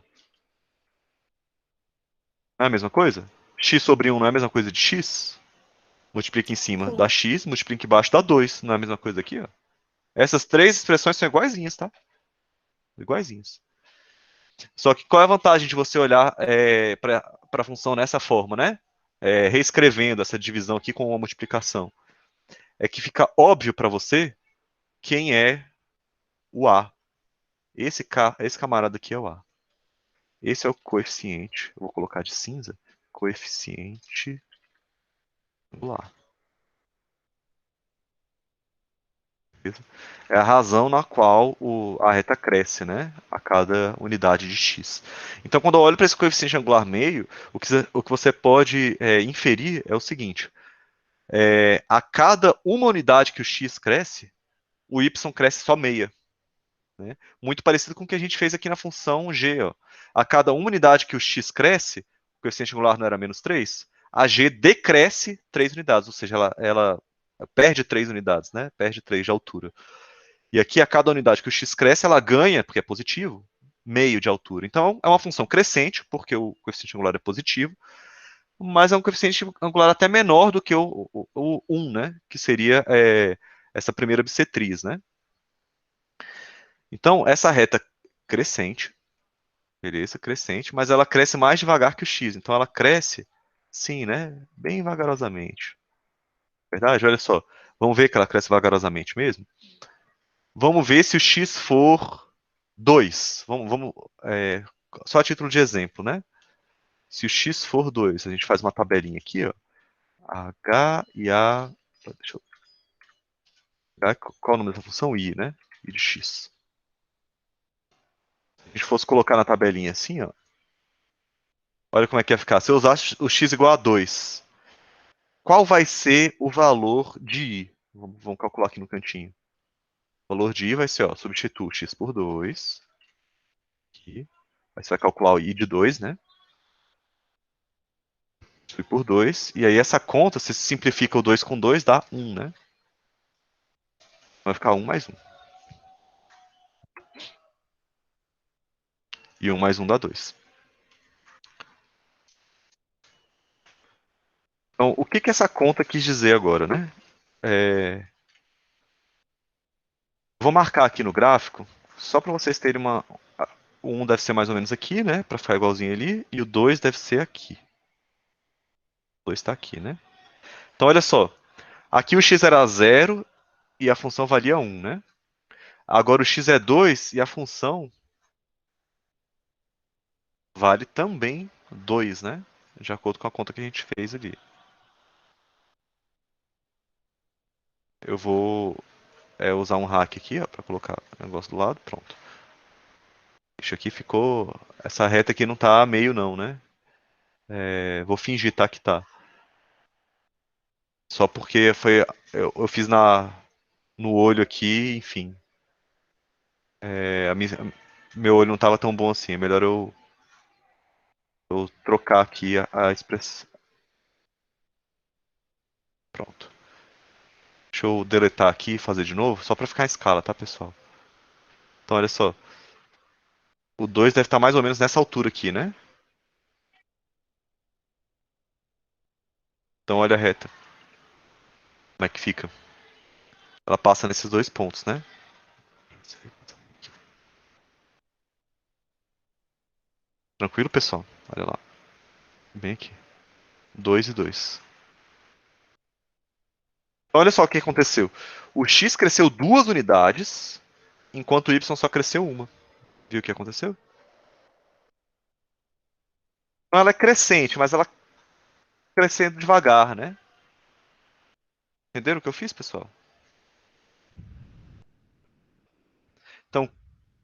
Speaker 1: Não é a mesma coisa? X sobre 1 não é a mesma coisa de x? Multiplica em cima
Speaker 2: Sim.
Speaker 1: dá x, multiplica embaixo dá 2. Não é a mesma coisa aqui, ó? Essas três expressões são iguaizinhas, tá? Iguaizinhas. Só que qual é a vantagem de você olhar para a função nessa forma, né? Reescrevendo essa divisão aqui com uma multiplicação. É que fica óbvio para você quem é o A. Esse camarada aqui é o A. Esse é o coeficiente. Eu vou colocar de cinza. Coeficiente angular. É a razão na qual a reta cresce, né? A cada unidade de x. Então, quando eu olho para esse coeficiente angular meio, o que você pode inferir é o seguinte: a cada uma unidade que o x cresce, o y cresce só meia. Né? Muito parecido com o que a gente fez aqui na função g. Ó. A cada uma unidade que o x cresce, o coeficiente angular não era menos 3, a g decresce 3 unidades, ou seja, ela perde 3 unidades, né? Perde 3 de altura. E aqui, a cada unidade que o x cresce, ela ganha, porque é positivo, meio de altura. Então, é uma função crescente, porque o coeficiente angular é positivo, mas é um coeficiente angular até menor do que o 1, né? Que seria essa primeira bissetriz, né? Então, essa reta crescente, beleza, crescente, mas ela cresce mais devagar que o x. Então, ela cresce, sim, né? Bem vagarosamente. Verdade? Olha só. Vamos ver que ela cresce vagarosamente mesmo? Vamos ver se o x for 2. Só a título de exemplo, né? Se o x for 2, a gente faz uma tabelinha aqui, ó. H e A. Deixa eu, qual é o nome dessa função? I, né? I de x. Se a gente fosse colocar na tabelinha assim, ó. Olha como é que ia ficar. Se eu usar o x igual a 2, qual vai ser o valor de I? Vamos calcular aqui no cantinho. O valor de I vai ser, ó, substituo x por 2. Aqui. Aí você vai calcular o I de 2, né? Substitui por 2. E aí essa conta, se simplifica o 2 com 2, dá 1, né? Vai ficar 1 mais 1. E 1 mais 1 dá 2. Então, o que essa conta quis dizer agora, né? Vou marcar aqui no gráfico, só para vocês terem uma. O 1 deve ser mais ou menos aqui, né? Para ficar igualzinho ali. E o 2 deve ser aqui. O 2 está aqui, né? Então, olha só. Aqui o x era 0 e a função valia 1, né? Agora o x é 2 e a função vale também 2, né? De acordo com a conta que a gente fez ali. Eu vou usar um hack aqui, ó, para colocar o negócio do lado. Pronto. Isso aqui ficou. Essa reta aqui não tá meio, não, né? Vou fingir tá que tá. Só porque foi. Eu fiz no olho aqui, enfim. Meu olho não estava tão bom assim. É melhor eu trocar aqui a expressão. Pronto. Deixa eu deletar aqui e fazer de novo, só para ficar em escala, tá, pessoal? Então, olha só. O 2 deve estar mais ou menos nessa altura aqui, né? Então, olha a reta. Como é que fica? Ela passa nesses dois pontos, né? Tranquilo, pessoal? Olha lá. Bem aqui. 2 e 2. Olha só o que aconteceu. O x cresceu 2 unidades, enquanto o y só cresceu uma. Viu o que aconteceu? Então, ela é crescente, mas ela crescendo devagar, né? Entenderam o que eu fiz, pessoal? Então,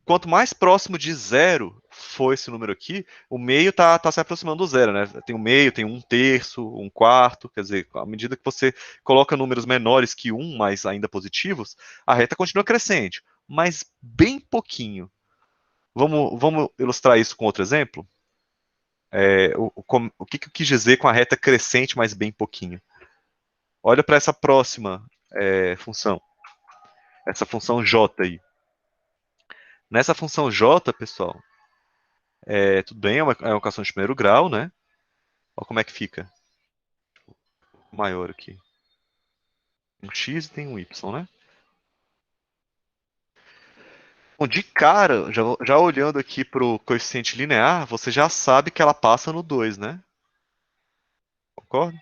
Speaker 1: quanto mais próximo de zero for esse número aqui, o meio tá se aproximando do zero, né? Tem um meio, tem um terço, um quarto, quer dizer, à medida que você coloca números menores que um, mas ainda positivos, a reta continua crescente, mas bem pouquinho. Vamos ilustrar isso com outro exemplo? O que eu quis dizer com a reta crescente, mas bem pouquinho? Olha para essa próxima função, essa função j aí. Nessa função j, pessoal, tudo bem, é uma equação de primeiro grau, né? Olha como é que fica. Maior aqui. Um x e tem um y, né? Bom, de cara, já olhando aqui para o coeficiente linear, você já sabe que ela passa no 2, né? Concorda?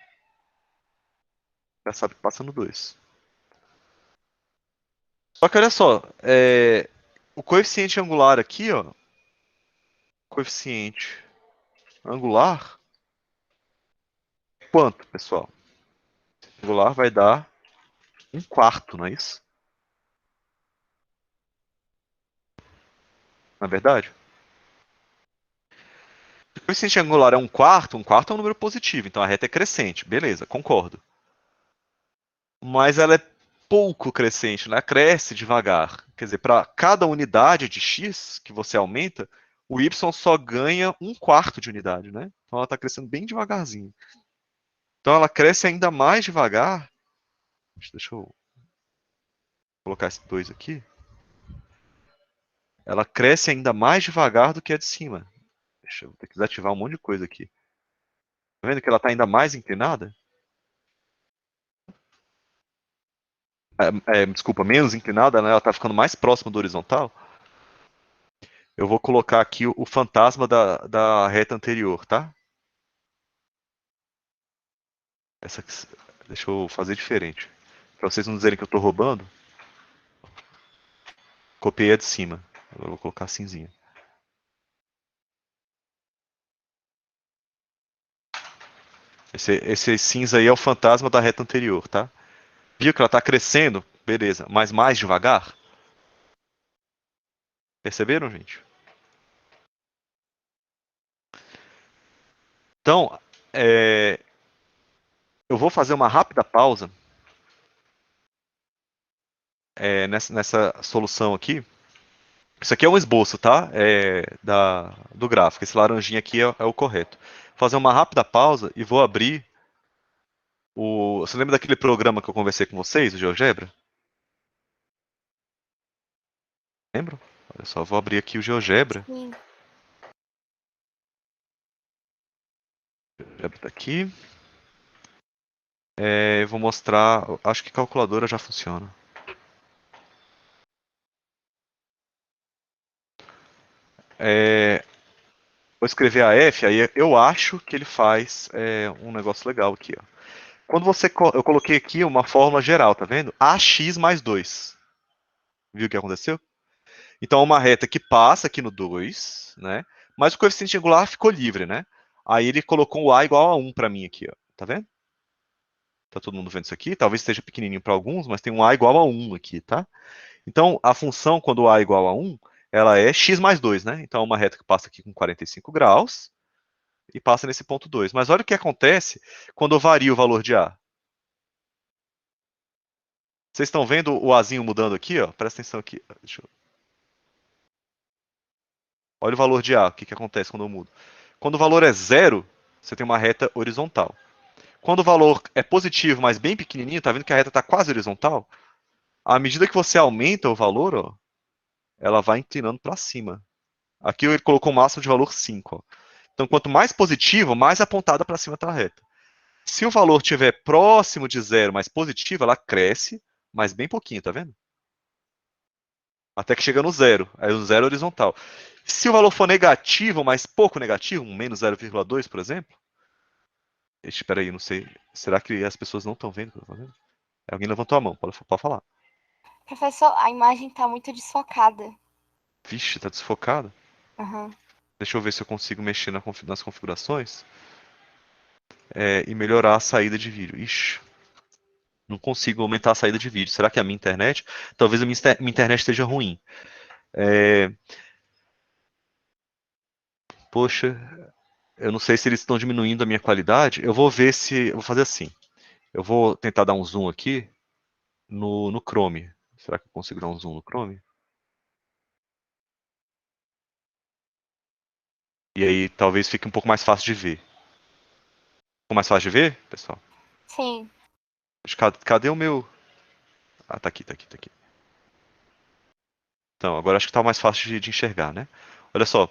Speaker 1: Já sabe que passa no 2. Só que olha só, o coeficiente angular aqui, ó, coeficiente angular, quanto, pessoal? Angular vai dar um quarto, não é isso? Na verdade? Se o coeficiente angular é um quarto é um número positivo, então a reta é crescente. Beleza, concordo. Mas ela é pouco crescente, né? Cresce devagar. Quer dizer, para cada unidade de x que você aumenta, o y só ganha um quarto de unidade, né? Então ela está crescendo bem devagarzinho. Então ela cresce ainda mais devagar. Deixa eu colocar esse 2 aqui. Ela cresce ainda mais devagar do que a de cima. Deixa eu ter que desativar um monte de coisa aqui. Tá vendo que ela está ainda mais inclinada? Desculpa, menos inclinada, né? Ela está ficando mais próxima do horizontal. Eu vou colocar aqui o fantasma da reta anterior, tá? Essa, deixa eu fazer diferente. Para vocês não dizerem que eu estou roubando, copiei a de cima. Agora eu vou colocar cinzinha. Esse cinza aí é o fantasma da reta anterior, tá? Viu que ela está crescendo? Beleza. Mas mais devagar? Perceberam, gente? Então, eu vou fazer uma rápida pausa nessa solução aqui. Isso aqui é um esboço, tá? Do gráfico. Esse laranjinha aqui é o correto. Vou fazer uma rápida pausa e vou abrir Você lembra daquele programa que eu conversei com vocês, o GeoGebra? Lembram? Olha só, vou abrir aqui o GeoGebra.
Speaker 2: Sim.
Speaker 1: O GeoGebra tá aqui. Eu vou mostrar, acho que calculadora já funciona. Vou escrever a F, aí eu acho que ele faz um negócio legal aqui, ó. Quando eu coloquei aqui uma fórmula geral, tá vendo? AX mais 2. Viu o que aconteceu? Então, é uma reta que passa aqui no 2, né? Mas o coeficiente angular ficou livre, né? Aí ele colocou o A igual a 1 para mim aqui, ó. Tá vendo? Tá todo mundo vendo isso aqui? Talvez esteja pequenininho para alguns, mas tem um A igual a 1 aqui, tá? Então, a função, quando o A é igual a 1, ela é x mais 2, né? Então, é uma reta que passa aqui com 45 graus e passa nesse ponto 2. Mas olha o que acontece quando eu vario o valor de A. Vocês estão vendo o Azinho mudando aqui, ó? Presta atenção aqui. Olha o valor de A, o que acontece quando eu mudo. Quando o valor é zero, você tem uma reta horizontal. Quando o valor é positivo, mas bem pequenininho, tá vendo que a reta está quase horizontal? À medida que você aumenta o valor, ó, ela vai inclinando para cima. Aqui ele colocou o máximo de valor 5. Ó. Então, quanto mais positivo, mais apontada para cima está a reta. Se o valor estiver próximo de zero, mas positivo, ela cresce, mas bem pouquinho, tá vendo? Até que chega no zero. Aí o zero é horizontal. Se o valor for negativo, mas pouco negativo, um menos 0,2, por exemplo. Espera aí, não sei. Será que as pessoas não estão vendo? Alguém levantou a mão, pode falar.
Speaker 2: Professor, a imagem tá muito desfocada.
Speaker 1: Vixe, tá desfocado.
Speaker 2: Uhum.
Speaker 1: Deixa eu ver se eu consigo mexer nas configurações e melhorar a saída de vídeo. Ixi, não consigo aumentar a saída de vídeo. Será que é a minha internet? Talvez a minha internet esteja ruim. Poxa, eu não sei se eles estão diminuindo a minha qualidade. Eu vou ver se. Eu vou fazer assim. Eu vou tentar dar um zoom aqui no Chrome. Será que eu consigo dar um zoom no Chrome? E aí talvez fique um pouco mais fácil de ver. Ficou mais fácil de ver, pessoal?
Speaker 2: Sim.
Speaker 1: Cadê o meu. Ah, tá aqui, tá aqui, tá aqui. Então, agora acho que tá mais fácil de enxergar, né? Olha só.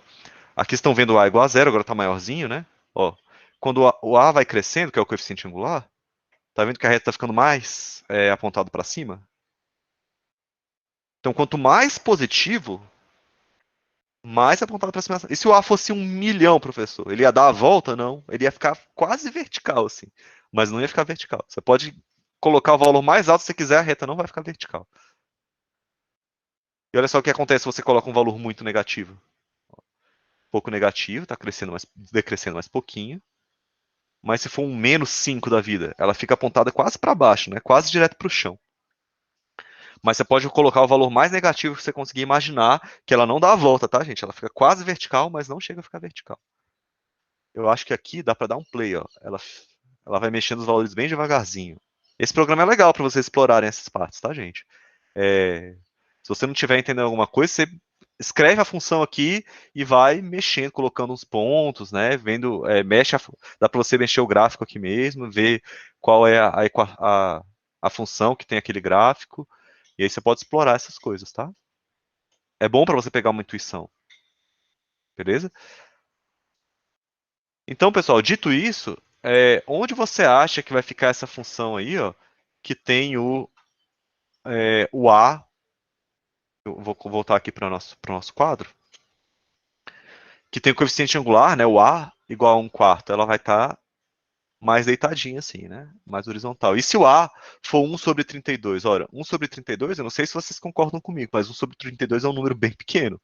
Speaker 1: Aqui estão vendo o A igual a zero, agora tá maiorzinho, né? Ó, quando o A vai crescendo, que é o coeficiente angular, tá vendo que a reta tá ficando mais apontado para cima? Então, quanto mais positivo, mais apontado para cima. E se o A fosse 1 milhão, professor? Ele ia dar a volta? Não. Ele ia ficar quase vertical, assim. Mas não ia ficar vertical. Você pode colocar o valor mais alto se você quiser, a reta não vai ficar vertical. E olha só o que acontece se você coloca um valor muito negativo. Pouco negativo, está crescendo mais, decrescendo mais pouquinho. Mas se for um menos 5 da vida, ela fica apontada quase para baixo, né? Quase direto para o chão. Mas você pode colocar o valor mais negativo que você conseguir imaginar, que ela não dá a volta, tá, gente? Ela fica quase vertical, mas não chega a ficar vertical. Eu acho que aqui dá para dar um play, ó. Ela vai mexendo os valores bem devagarzinho. Esse programa é legal para vocês explorarem essas partes, tá, gente? Se você não estiver entendendo alguma coisa, você escreve a função aqui e vai mexendo, colocando uns pontos, né? Vendo, dá para você mexer o gráfico aqui mesmo, ver qual é a função que tem aquele gráfico, e aí você pode explorar essas coisas, tá? É bom para você pegar uma intuição, beleza? Então, pessoal, dito isso, onde você acha que vai ficar essa função aí, ó, que tem o A? Eu vou voltar aqui para o nosso quadro. Que tem o coeficiente angular, né, o A, igual a 1/4, ela vai estar mais deitadinha assim, né? Mais horizontal. E se o A for 1/32? Olha, 1/32, eu não sei se vocês concordam comigo, mas 1/32 é um número bem pequeno.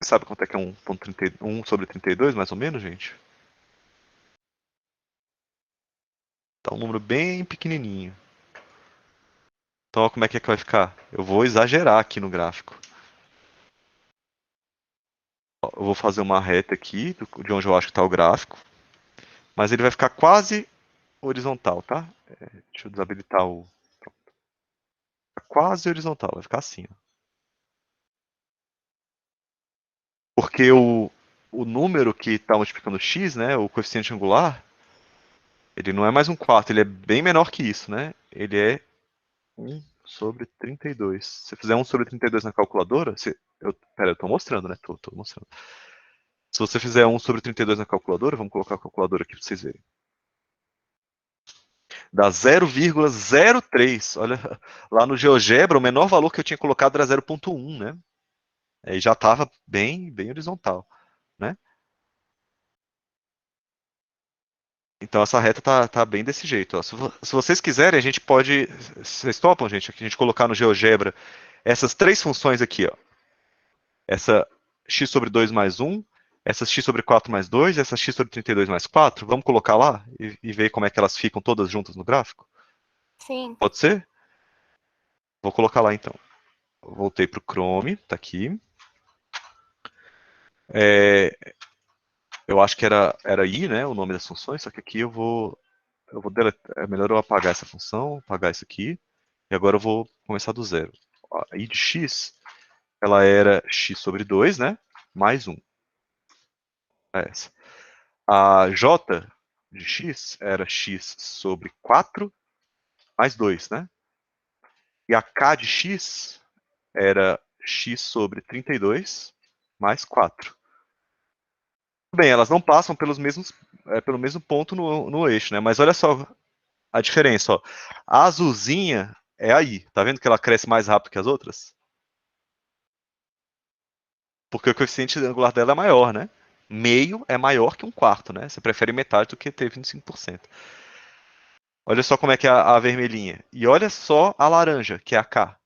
Speaker 1: Sabe quanto é que é 1/32, mais ou menos, gente? Tá um número bem pequenininho. Então, olha como é que vai ficar. Eu vou exagerar aqui no gráfico. Ó, eu vou fazer uma reta aqui, de onde eu acho que está o gráfico. Mas ele vai ficar quase horizontal, tá? Deixa eu desabilitar o... Quase horizontal, vai ficar assim. Ó. Porque o número que está multiplicando x, né, o coeficiente angular, ele não é mais 1/4, ele é bem menor que isso, né? Ele é 1/32. Se você fizer 1/32 na calculadora, pera, eu estou mostrando, né? Tô mostrando. Se você fizer 1 sobre 32 na calculadora, vamos colocar a calculadora aqui para vocês verem. Dá 0,03. Olha, lá no GeoGebra, o menor valor que eu tinha colocado era 0,1, né? Aí já estava bem horizontal, né? Então essa reta tá bem desse jeito. Ó. Se vocês quiserem, a gente pode. Vocês topam, gente, aqui a gente colocar no GeoGebra essas três funções aqui, ó. Essa x sobre 2 mais 1, essa x sobre 4 mais 2, essa x sobre 32 mais 4. Vamos colocar lá e ver como é que elas ficam todas juntas no gráfico?
Speaker 2: Sim.
Speaker 1: Pode ser? Vou colocar lá então. Voltei para o Chrome, tá aqui. Eu acho que era i, né, o nome das funções, só que aqui eu vou deletar, é melhor eu apagar essa função, apagar isso aqui, e agora eu vou começar do zero. A i de x, ela era x sobre 2, né, mais 1. É essa. A j de x era x sobre 4 mais 2, né? E a k de x era x sobre 32 mais 4. Bem, elas não passam pelo mesmo ponto no eixo, né? Mas olha só a diferença, ó. A azulzinha é aí. Tá vendo que ela cresce mais rápido que as outras? Porque o coeficiente angular dela é maior, né? Meio é maior que um quarto, né? Você prefere metade do que ter 25%. Olha só como é que é a vermelhinha. E olha só a laranja, que é a K.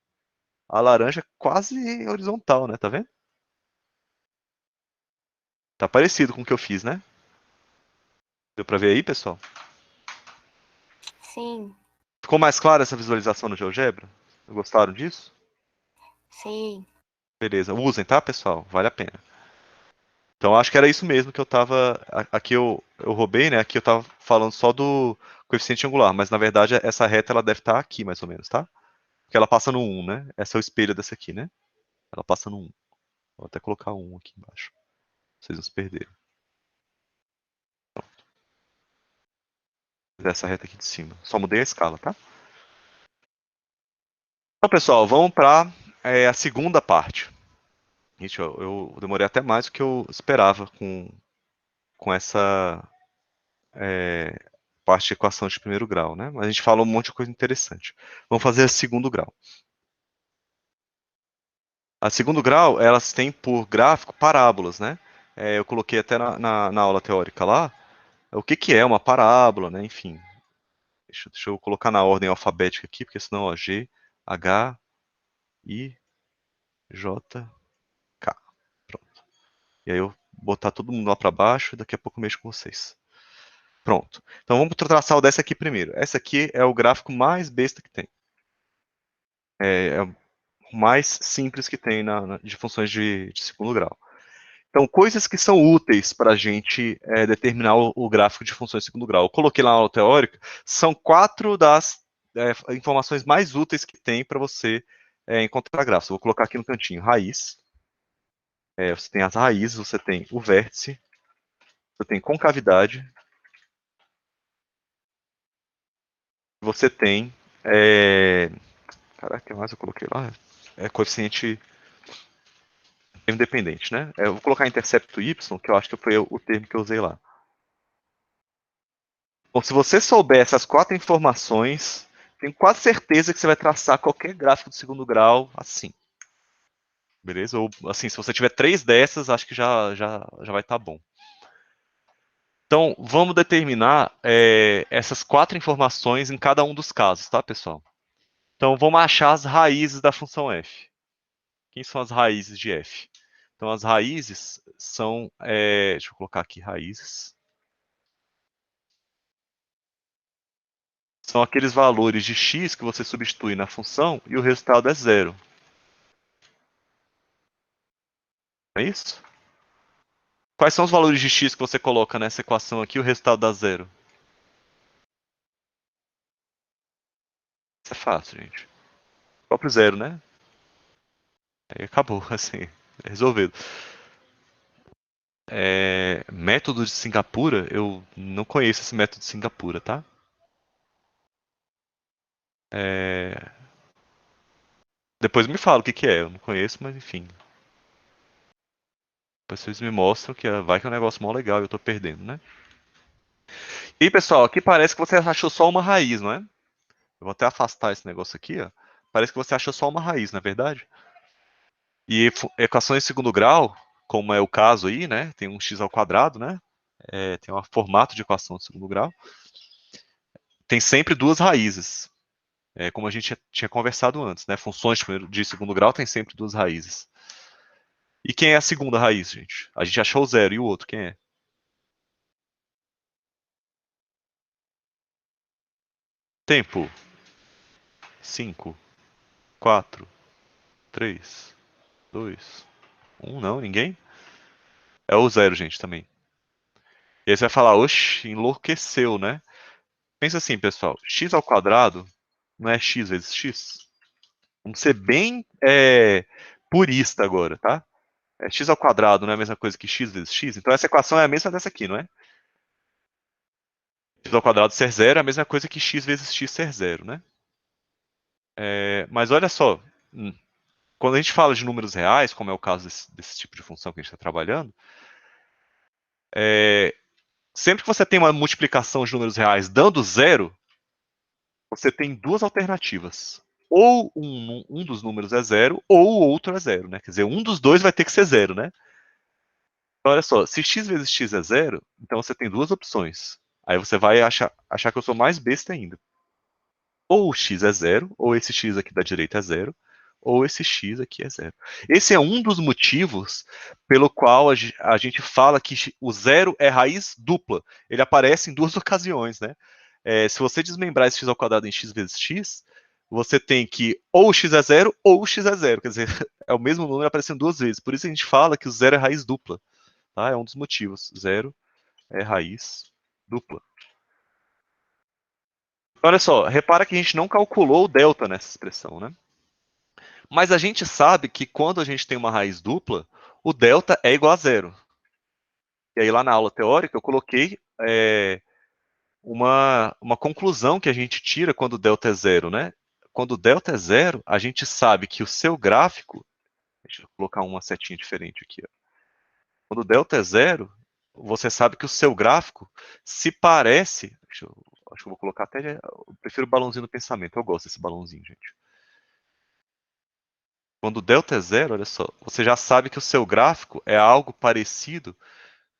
Speaker 1: A laranja é quase horizontal, né? Tá vendo? Tá parecido com o que eu fiz, né? Deu pra ver aí, pessoal?
Speaker 2: Sim.
Speaker 1: Ficou mais clara essa visualização no GeoGebra? Gostaram disso?
Speaker 2: Sim.
Speaker 1: Beleza, usem, tá, pessoal? Vale a pena. Então acho que era isso mesmo que eu tava. Aqui eu roubei, né? Aqui eu tava falando só do coeficiente angular, mas na verdade essa reta ela deve estar aqui mais ou menos, tá? Porque ela passa no 1, né? Essa é o espelho dessa aqui, né? Ela passa no 1. Vou até colocar 1 aqui embaixo. Pra vocês não se perderem. Essa reta aqui de cima. Só mudei a escala, tá? Então, pessoal, vamos para a segunda parte. Gente, eu demorei até mais do que eu esperava com essa parte de equação de primeiro grau, né? Mas a gente fala um monte de coisa interessante. Vamos fazer a segundo grau. A segundo grau, elas têm por gráfico parábolas, né? Eu coloquei até na aula teórica lá o que é uma parábola, né? Enfim, deixa eu colocar na ordem alfabética aqui, porque senão, ó, G, H, I, J, K. Pronto. E aí eu botar todo mundo lá para baixo e daqui a pouco eu mexo com vocês. Pronto. Então vamos traçar o dessa aqui primeiro. Essa aqui é o gráfico mais besta que tem. É o mais simples que tem de funções de segundo grau. Então, coisas que são úteis para a gente determinar o gráfico de funções de segundo grau. Eu coloquei lá na aula teórica, são 4 das informações mais úteis que tem para você encontrar gráficos. Eu vou colocar aqui no cantinho, raiz. Você tem as raízes, você tem o vértice, você tem concavidade, você tem... Caraca, o que mais eu coloquei lá? Coeficiente independente, né? Eu vou colocar intercepto y, que eu acho que foi o termo que eu usei lá. Bom, se você souber essas 4 informações, tenho quase certeza que você vai traçar qualquer gráfico de segundo grau assim. Beleza? Ou assim, se você tiver 3 dessas, acho que já vai estar bom. Então, vamos determinar essas 4 informações em cada um dos casos, tá, pessoal? Então, vamos achar as raízes da função f. Quem são as raízes de f? Então, as raízes são... deixa eu colocar aqui raízes. São aqueles valores de x que você substitui na função e o resultado é zero. Não é isso? Quais são os valores de x que você coloca nessa equação aqui e o resultado dá zero? Isso é fácil, gente. O próprio zero, né? Aí acabou, assim, resolvido. Método de Singapura, eu não conheço esse método de Singapura, tá? Depois me fala o que é, eu não conheço, mas enfim. Depois vocês me mostram que vai que é um negócio mó legal e eu tô perdendo, né? E pessoal, aqui parece que você achou só uma raiz, não é? Eu vou até afastar esse negócio aqui, ó. Parece que você achou só uma raiz, não é verdade? E equações de segundo grau, como é o caso aí, né? Tem um x ao quadrado, né? Tem um formato de equação de segundo grau. Tem sempre duas raízes. Como a gente tinha conversado antes, né? Funções de segundo grau tem sempre duas raízes. E quem é a segunda raiz, gente? A gente achou o zero. E o outro, quem é? Tempo. 5, 4, 3, 2, 1. Não, ninguém? É o zero, gente, também. E aí você vai falar, oxe, enlouqueceu, né? Pensa assim, pessoal. X ao quadrado não é x vezes x? Vamos ser bem purista agora, tá? X ao quadrado não é a mesma coisa que x vezes x? Então essa equação é a mesma dessa aqui, não é? X ao quadrado ser zero é a mesma coisa que x vezes x ser zero, né? Mas olha só, quando a gente fala de números reais, como é o caso desse tipo de função que a gente está trabalhando, sempre que você tem uma multiplicação de números reais dando zero, você tem duas alternativas. Ou um dos números é zero, ou o outro é zero, né? Quer dizer, um dos dois vai ter que ser zero, né? Então, olha só, se x vezes x é zero, então você tem duas opções. Aí você vai achar que eu sou mais besta ainda. Ou o x é zero, ou esse x aqui da direita é zero, ou esse x aqui é zero. Esse é um dos motivos pelo qual a gente fala que o zero é raiz dupla. Ele aparece em duas ocasiões, né? Se você desmembrar esse x ao quadrado em x vezes x, você tem que ou o x é zero ou o x é zero. Quer dizer, é o mesmo número aparecendo duas vezes. Por isso a gente fala que o zero é raiz dupla. Tá? É um dos motivos. Zero é raiz dupla. Olha só, repara que a gente não calculou o delta nessa expressão, né? Mas a gente sabe que quando a gente tem uma raiz dupla, o delta é igual a zero. E aí lá na aula teórica eu coloquei uma conclusão que a gente tira quando o delta é zero, né? Quando o delta é zero, a gente sabe que o seu gráfico, deixa eu colocar uma setinha diferente aqui, ó. Quando o delta é zero, você sabe que o seu gráfico se parece, acho que eu vou colocar até, eu prefiro o balãozinho do pensamento, eu gosto desse balãozinho, gente. Quando o delta é zero, olha só, você já sabe que o seu gráfico é algo parecido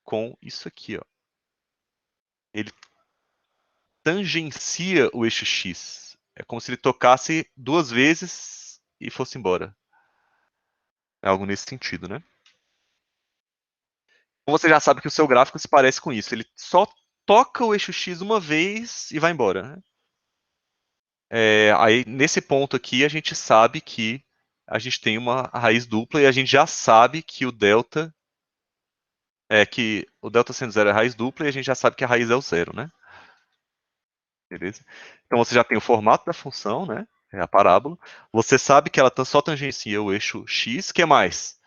Speaker 1: com isso aqui, ó. Ele tangencia o eixo X. É como se ele tocasse duas vezes e fosse embora. É algo nesse sentido, né? Então você já sabe que o seu gráfico se parece com isso. Ele só toca o eixo X uma vez e vai embora, né? Aí, nesse ponto aqui, a gente sabe que a gente tem uma raiz dupla e a gente já sabe que o delta sendo zero é raiz dupla e a gente já sabe que a raiz é o zero, né? Beleza? Então você já tem o formato da função, né? É a parábola. Você sabe que ela só tangencia o eixo x. O que mais?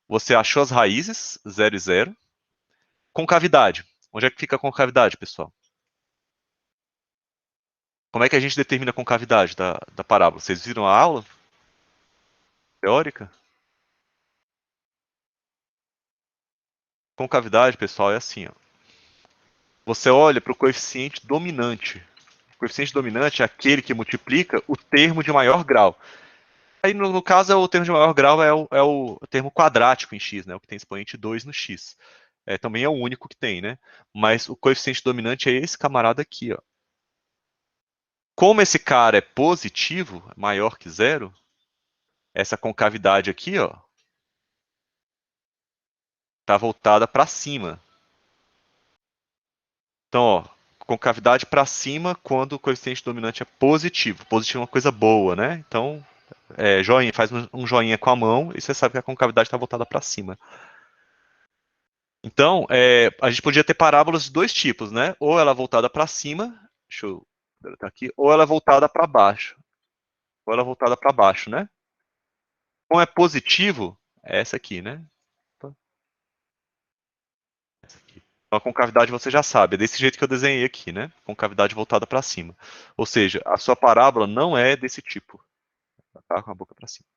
Speaker 1: Você achou as raízes, 0 e 0. Concavidade. Onde é que fica a concavidade, pessoal? Como é que a gente determina a concavidade da parábola? Vocês viram a aula teórica? Concavidade, pessoal, é assim, ó. Você olha para o coeficiente dominante. O coeficiente dominante é aquele que multiplica o termo de maior grau. Aí, no caso, o termo de maior grau é o termo quadrático em x, né? O que tem expoente 2 no x. Também é o único que tem, né? Mas o coeficiente dominante é esse camarada aqui, ó. Como esse cara é positivo, maior que zero, essa concavidade aqui, ó, tá voltada para cima. Então, ó, concavidade para cima quando o coeficiente dominante é positivo. Positivo é uma coisa boa, né? Então, joinha, faz um joinha com a mão e você sabe que a concavidade está voltada para cima. Então, a gente podia ter parábolas de dois tipos, né? Ou ela voltada para cima, deixa eu deletar aqui, ou ela voltada para baixo. Ou ela voltada para baixo, né? Como é positivo, é essa aqui, né? Essa aqui. Então, a concavidade você já sabe, é desse jeito que eu desenhei aqui, né? Concavidade voltada para cima. Ou seja, a sua parábola não é desse tipo. Tá com a boca para cima.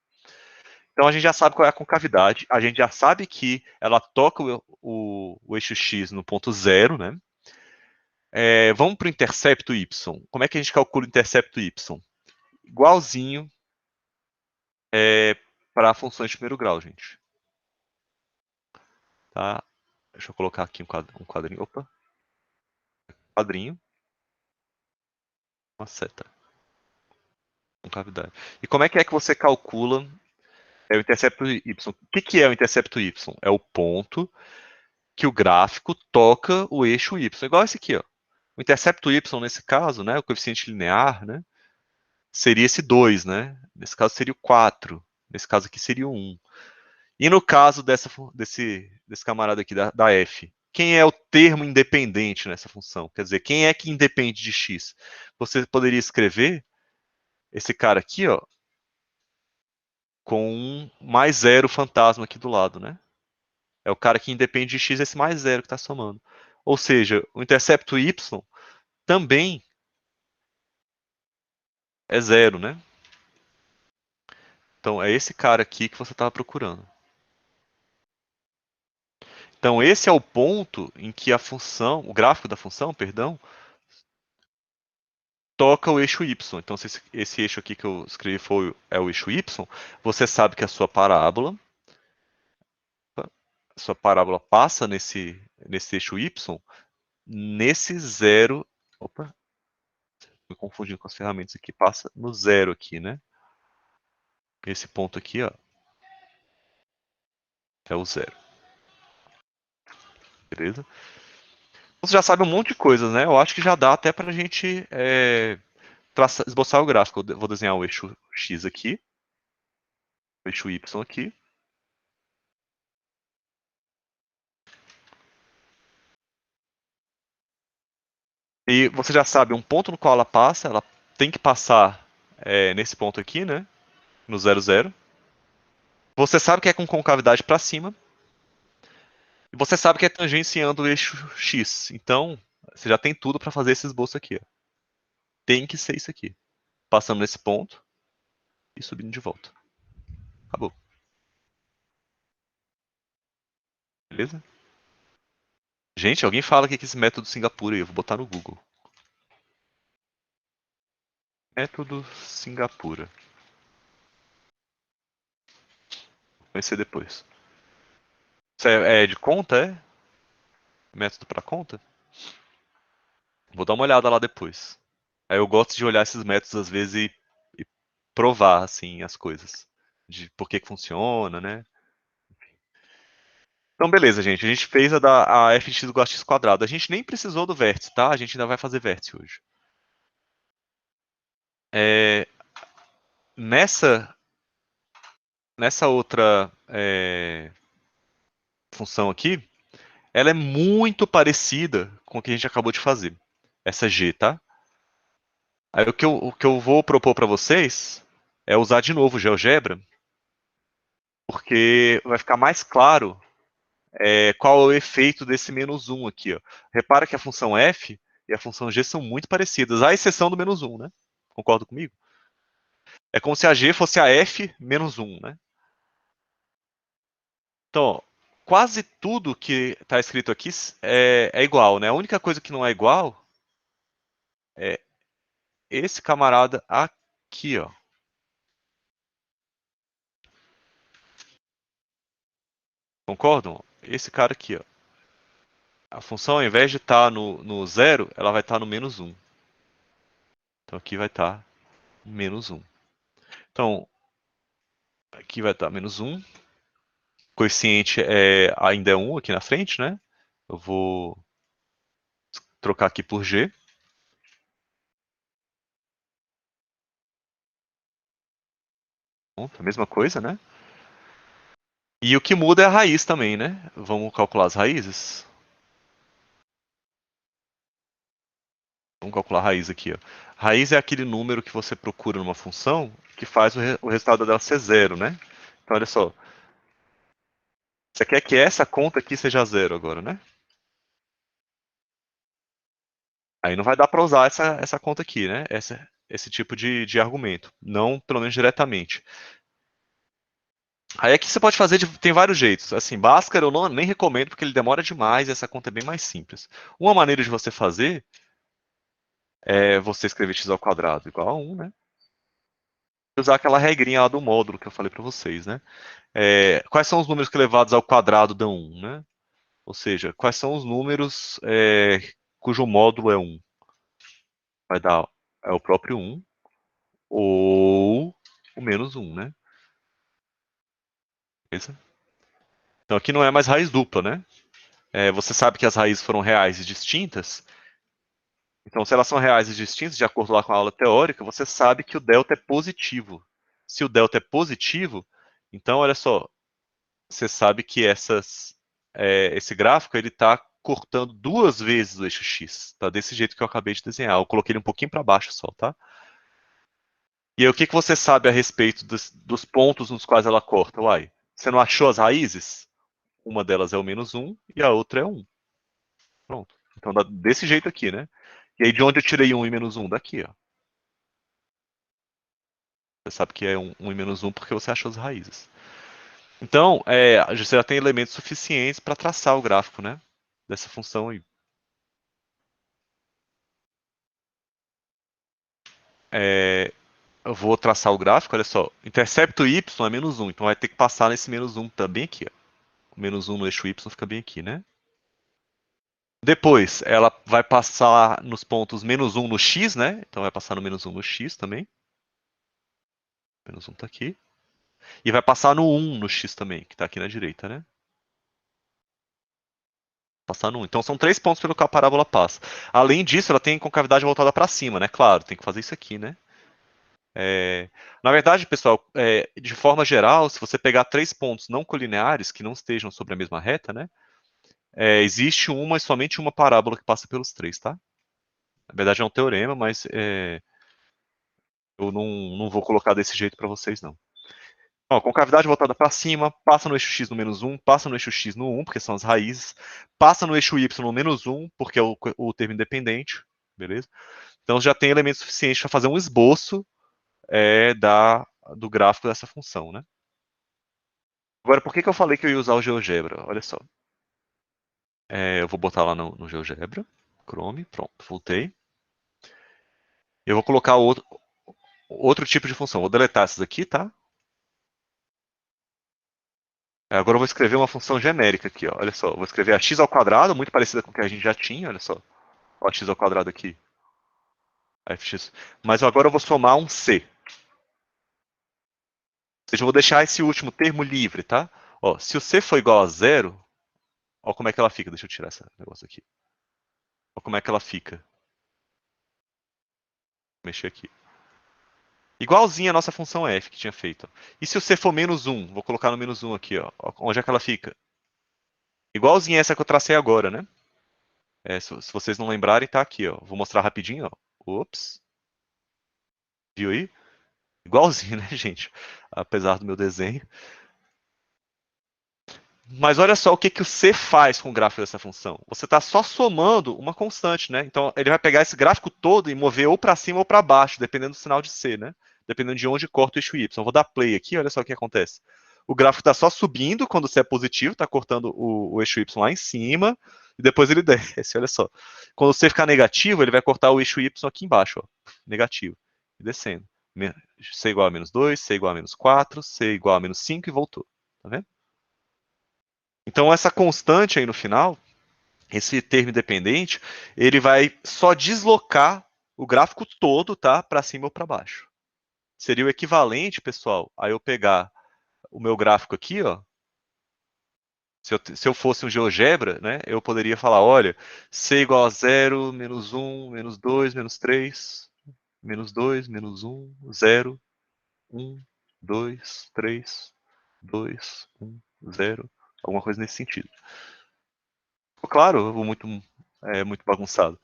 Speaker 1: Então a gente já sabe qual é a concavidade, a gente já sabe que ela toca o eixo x no ponto zero, né? Vamos para o intercepto y. Como é que a gente calcula o intercepto y? Igualzinho para funções de primeiro grau, gente. Tá? Deixa eu colocar aqui um quadrinho. Opa! Quadrinho. Uma seta. Concavidade. E como é que você calcula o intercepto y? O que é o intercepto y? É o ponto que o gráfico toca o eixo y. Igual esse aqui, ó. O intercepto y, nesse caso, né, o coeficiente linear, né, seria esse 2, né? Nesse caso seria o 4. Nesse caso aqui seria o 1. E no caso desse camarada aqui, da f, quem é o termo independente nessa função? Quer dizer, quem é que independe de x? Você poderia escrever esse cara aqui, ó, com um mais zero fantasma aqui do lado, né? É o cara que independe de x, esse mais zero que está somando. Ou seja, o intercepto y também é zero, né? Então, é esse cara aqui que você estava procurando. Então, esse é o ponto em que a função, o gráfico da função, perdão, toca o eixo y. Então, se esse eixo aqui que eu escrevi é o eixo y, você sabe que a sua parábola passa nesse eixo y, nesse zero. Opa, me confundindo com as ferramentas aqui. Passa no zero aqui, né? Esse ponto aqui, ó, é o zero. Beleza? Você já sabe um monte de coisas, né? Eu acho que já dá até pra gente esboçar o gráfico. Eu vou desenhar o eixo X aqui, o eixo Y aqui. E você já sabe um ponto no qual ela tem que passar nesse ponto aqui, né? No 0, 0. Você sabe que é com concavidade para cima. E você sabe que é tangenciando o eixo X. Então, você já tem tudo para fazer esse esboço aqui. Ó. Tem que ser isso aqui. Passando nesse ponto e subindo de volta. Acabou. Beleza? Gente, alguém fala que esse método Singapura aí. Eu vou botar no Google. Método Singapura. Vou conhecer depois. Isso é de conta, é? Método para conta? Vou dar uma olhada lá depois. Aí eu gosto de olhar esses métodos às vezes e provar assim as coisas. De por que funciona, né? Então, beleza, gente. A gente fez a fx igual a x quadrado. A gente nem precisou do vértice, tá? A gente ainda vai fazer vértice hoje. Nessa outra função aqui, ela é muito parecida com o que a gente acabou de fazer. Essa g, tá? Aí o que eu vou propor para vocês é usar de novo o GeoGebra, porque vai ficar mais claro qual é o efeito desse menos 1 aqui. Ó. Repara que a função f e a função g são muito parecidas, à exceção do menos 1, né? Concorda comigo? É como se a g fosse a f menos 1, né? Então, ó, quase tudo que está escrito aqui é igual, né? A única coisa que não é igual é esse camarada aqui, ó. Concordam? Esse cara aqui, ó. A função, ao invés de estar no zero, ela vai estar no menos 1. Então aqui vai estar menos 1. Então, aqui vai estar menos 1. O coeficiente ainda é 1 aqui na frente, né? Eu vou trocar aqui por g. Pronto, a mesma coisa, né? E o que muda é a raiz também, né? Vamos calcular as raízes? Vamos calcular a raiz aqui. Ó. Raiz é aquele número que você procura numa função que faz o resultado dela ser zero, né? Então, olha só. Você quer que essa conta aqui seja zero agora, né? Aí não vai dar para usar essa conta aqui, né? Esse tipo de argumento. Não, pelo menos diretamente. Aí aqui você pode fazer, tem vários jeitos. Assim, Bhaskara eu nem recomendo porque ele demora demais e essa conta é bem mais simples. Uma maneira de você fazer é você escrever x ao quadrado igual a 1, né? E usar aquela regrinha lá do módulo que eu falei para vocês, né? Quais são os números que elevados ao quadrado dão 1, né? Ou seja, quais são os números cujo módulo é 1? Vai dar o próprio 1 ou o menos 1, né? Beleza? Então aqui não é mais raiz dupla, né? Você sabe que as raízes foram reais e distintas. Então, se elas são reais e distintas, de acordo lá com a aula teórica, você sabe que o delta é positivo. Se o delta é positivo, então, olha só, você sabe que esse gráfico ele está cortando duas vezes o eixo x. Tá desse jeito que eu acabei de desenhar. Eu coloquei ele um pouquinho para baixo só, tá? E aí, o que você sabe a respeito dos pontos nos quais ela corta? Uai, você não achou as raízes? Uma delas é o menos 1 e a outra é 1. Pronto. Então, desse jeito aqui, né? E aí, de onde eu tirei 1 e menos 1? Daqui, ó. Você sabe que é 1 e menos 1 porque você achou as raízes. Então, você já tem elementos suficientes para traçar o gráfico, né? Dessa função aí. Eu vou traçar o gráfico, olha só. Intercepto y é menos 1, então vai ter que passar nesse menos 1 também aqui, ó. O menos 1 no eixo y fica bem aqui, né? Depois, ela vai passar nos pontos menos 1 no x, né? Então vai passar no menos 1 no x também. Menos 1 tá aqui. E vai passar no 1 no x também, que tá aqui na direita, né? Passar no 1. Então são 3 pontos pelo qual a parábola passa. Além disso, ela tem concavidade voltada para cima, né? Claro, tem que fazer isso aqui, né? Na verdade, pessoal, de forma geral, se você pegar 3 pontos não colineares que não estejam sobre a mesma reta, né? Existe uma e somente uma parábola que passa pelos 3, tá? Na verdade é um teorema, mas eu não vou colocar desse jeito para vocês, não. Ó, concavidade voltada para cima, passa no eixo x no menos 1, passa no eixo x no 1, porque são as raízes, passa no eixo y no menos 1, porque é o termo independente, beleza? Então já tem elementos suficientes para fazer um esboço do gráfico dessa função, né? Agora, por que eu falei que eu ia usar o GeoGebra? Olha só. Eu vou botar lá no GeoGebra, Chrome, pronto, voltei. Eu vou colocar outro tipo de função. Vou deletar essas aqui, tá? Agora eu vou escrever uma função genérica aqui, ó. Olha só, vou escrever a x ao quadrado, muito parecida com o que a gente já tinha, olha só. Ó, x ao quadrado aqui. Fx. Mas agora eu vou somar um c. Ou seja, eu vou deixar esse último termo livre, tá? Ó, se o c for igual a zero, ó como é que ela fica. Deixa eu tirar esse negócio aqui. Ó como é que ela fica. Vou mexer aqui. Igualzinha a nossa função f que tinha feito. E se o c for menos 1? Vou colocar no menos 1 aqui, ó. Onde é que ela fica? Igualzinha essa que eu tracei agora, né? Se vocês não lembrarem, tá aqui, ó. Vou mostrar rapidinho, ó. Ops. Viu aí? Igualzinho, né, gente? Apesar do meu desenho. Mas olha só o que o C faz com o gráfico dessa função. Você está só somando uma constante, né? Então ele vai pegar esse gráfico todo e mover ou para cima ou para baixo, dependendo do sinal de C, né? Dependendo de onde corta o eixo Y. Eu vou dar play aqui, olha só o que acontece. O gráfico está só subindo quando C é positivo, está cortando o eixo Y lá em cima, e depois ele desce, olha só. Quando C ficar negativo, ele vai cortar o eixo Y aqui embaixo, ó, negativo, e descendo. C igual a menos 2, C igual a menos 4, C igual a menos 5 e voltou. Tá vendo? Então, essa constante aí no final, esse termo independente, ele vai só deslocar o gráfico todo, tá? Para cima ou para baixo. Seria o equivalente, pessoal, a eu pegar o meu gráfico aqui, ó. Se eu fosse um GeoGebra, né, eu poderia falar, olha, C igual a 0, menos 1, menos 2, menos 3, menos 2, menos 1, 0, 1, 2, 3, 2, 1, 0, alguma coisa nesse sentido. Claro, muito bagunçado.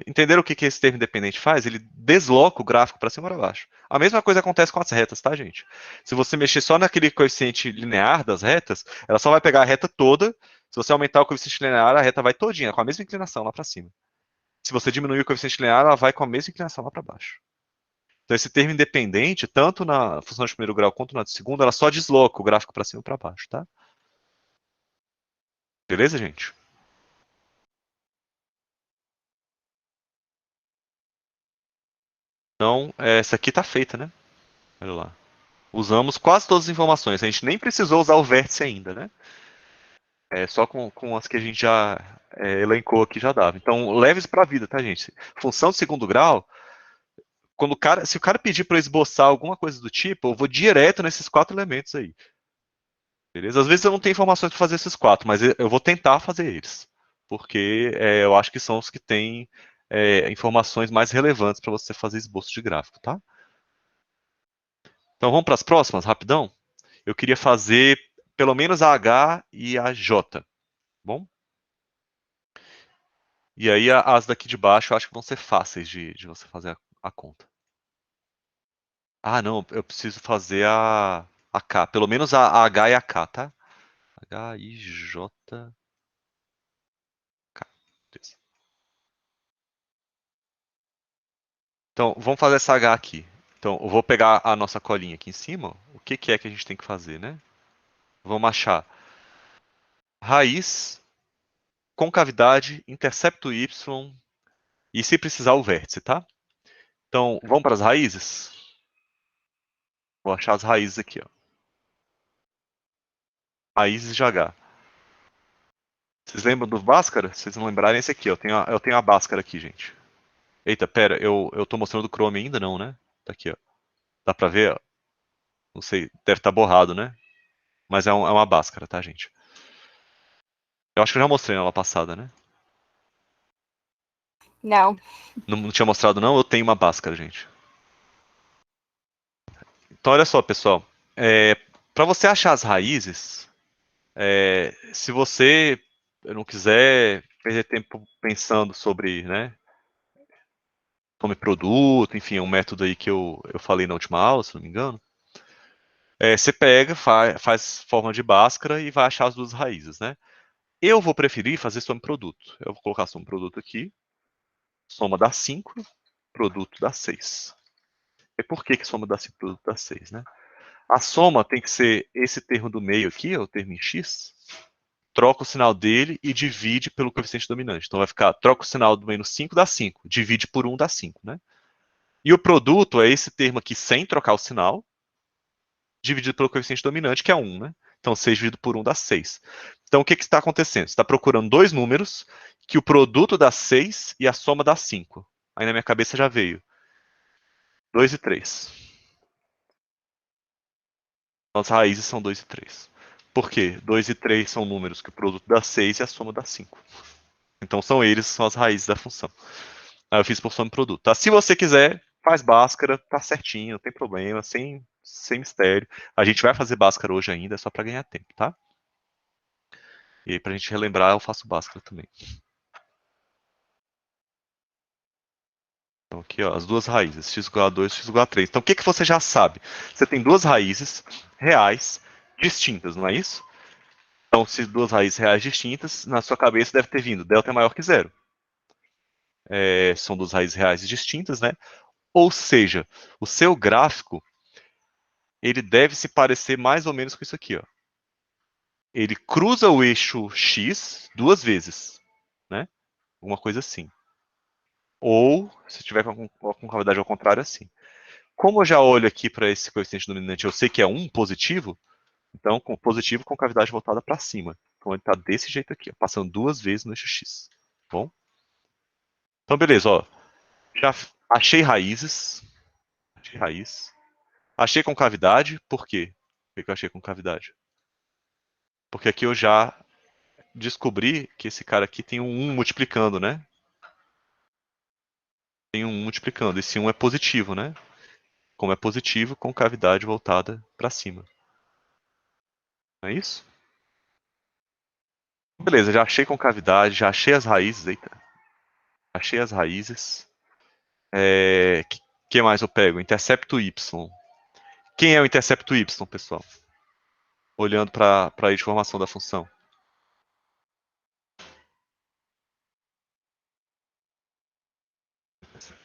Speaker 1: Entenderam o que esse termo independente faz? Ele desloca o gráfico para cima ou para baixo. A mesma coisa acontece com as retas, tá, gente? Se você mexer só naquele coeficiente linear das retas, ela só vai pegar a reta toda. Se você aumentar o coeficiente linear, a reta vai todinha, com a mesma inclinação lá para cima. Se você diminuir o coeficiente linear, ela vai com a mesma inclinação lá para baixo. Então, esse termo independente, tanto na função de primeiro grau quanto na de segundo, ela só desloca o gráfico para cima e para baixo, tá? Beleza, gente? Então, essa aqui está feita, né? Olha lá. Usamos quase todas as informações. A gente nem precisou usar o vértice ainda, né? Só com as que a gente já elencou aqui já dava. Então, leve para a vida, tá, gente? Função de segundo grau, se o cara pedir para eu esboçar alguma coisa do tipo, eu vou direto nesses 4 elementos aí. Beleza? Às vezes eu não tenho informações para fazer esses 4, mas eu vou tentar fazer eles. Porque eu acho que são os que têm informações mais relevantes para você fazer esboço de gráfico, tá? Então vamos para as próximas, rapidão? Eu queria fazer pelo menos a H e a J, bom? E aí as daqui de baixo eu acho que vão ser fáceis de você fazer a conta. Ah, não, eu preciso fazer a K. Pelo menos a H e a K, tá? H, I, J, K. Beleza. Então, vamos fazer essa H aqui. Então, eu vou pegar a nossa colinha aqui em cima. O que é que a gente tem que fazer, né? Vamos achar raiz, concavidade, intercepto Y e, se precisar, o vértice, tá? Então, vamos para as raízes? Vou achar as raízes aqui, ó. Raízes de H. Vocês lembram do Bhaskara? Se vocês não lembrarem, esse aqui, ó. Eu tenho a Bhaskara aqui, gente. Eita, pera, eu tô mostrando o Chrome ainda não, né? Tá aqui, ó. Dá pra ver? Ó? Não sei, deve estar borrado, né? Mas é uma Bhaskara, tá, gente? Eu acho que eu já mostrei na aula passada, né?
Speaker 2: Não.
Speaker 1: Não tinha mostrado, não? Eu tenho uma Bhaskara, gente. Então, olha só, pessoal. Para você achar as raízes, se você não quiser perder tempo pensando sobre, né, sobre produto, enfim, é um método aí que eu falei na última aula, se não me engano. Você pega, faz forma de Bhaskara e vai achar as duas raízes, né? Eu vou preferir fazer soma e produto. Eu vou colocar soma e produto aqui. Soma dá 5, produto dá 6. E por que soma dá 5, produto dá 6, né? A soma tem que ser esse termo do meio aqui, o termo em x, troca o sinal dele e divide pelo coeficiente dominante. Então vai ficar, troca o sinal do menos 5 dá 5, divide por 1 dá 5, né? E o produto é esse termo aqui sem trocar o sinal, dividido pelo coeficiente dominante, que é 1, né? Então 6 dividido por 1 dá 6. Então o que está acontecendo? Você está procurando dois números que o produto dá 6 e a soma dá 5. Aí na minha cabeça já veio 2 e 3. Então as raízes são 2 e 3. Por quê? 2 e 3 são números que o produto dá 6 e a soma dá 5. Então são as raízes da função. Aí eu fiz por soma e produto. Tá? Se você quiser, faz Bhaskara, tá certinho, não tem problema, sem mistério. A gente vai fazer Bhaskara hoje ainda, é só para ganhar tempo, tá? E aí, pra gente relembrar, eu faço Bhaskara também. Então aqui, ó, as duas raízes, x igual a 2, x igual a 3. Então o que você já sabe? Você tem duas raízes reais distintas, não é isso? Então, se duas raízes reais distintas, na sua cabeça deve ter vindo delta é maior que zero. São duas raízes reais distintas, né? Ou seja, o seu gráfico ele deve se parecer mais ou menos com isso aqui, ó. Ele cruza o eixo x duas vezes, né? Alguma coisa assim. Ou, se tiver com a concavidade ao contrário, assim. Como eu já olho aqui para esse coeficiente dominante, eu sei que é 1 positivo, então com positivo com cavidade voltada para cima. Então ele está desse jeito aqui, ó, passando duas vezes no eixo x. Bom? Então beleza, ó. Já achei raízes. Achei raiz. Achei concavidade. Por quê? Por que eu achei concavidade? Porque aqui eu já descobri que esse cara aqui tem um 1 multiplicando, né? Tem um 1 multiplicando. Esse 1 é positivo, né? Como é positivo, concavidade voltada para cima. Não é isso? Beleza, já achei concavidade, já achei as raízes. Eita. Achei as raízes. Que mais eu pego? Intercepto Y. Quem é o intercepto Y, pessoal? Olhando para a informação da função.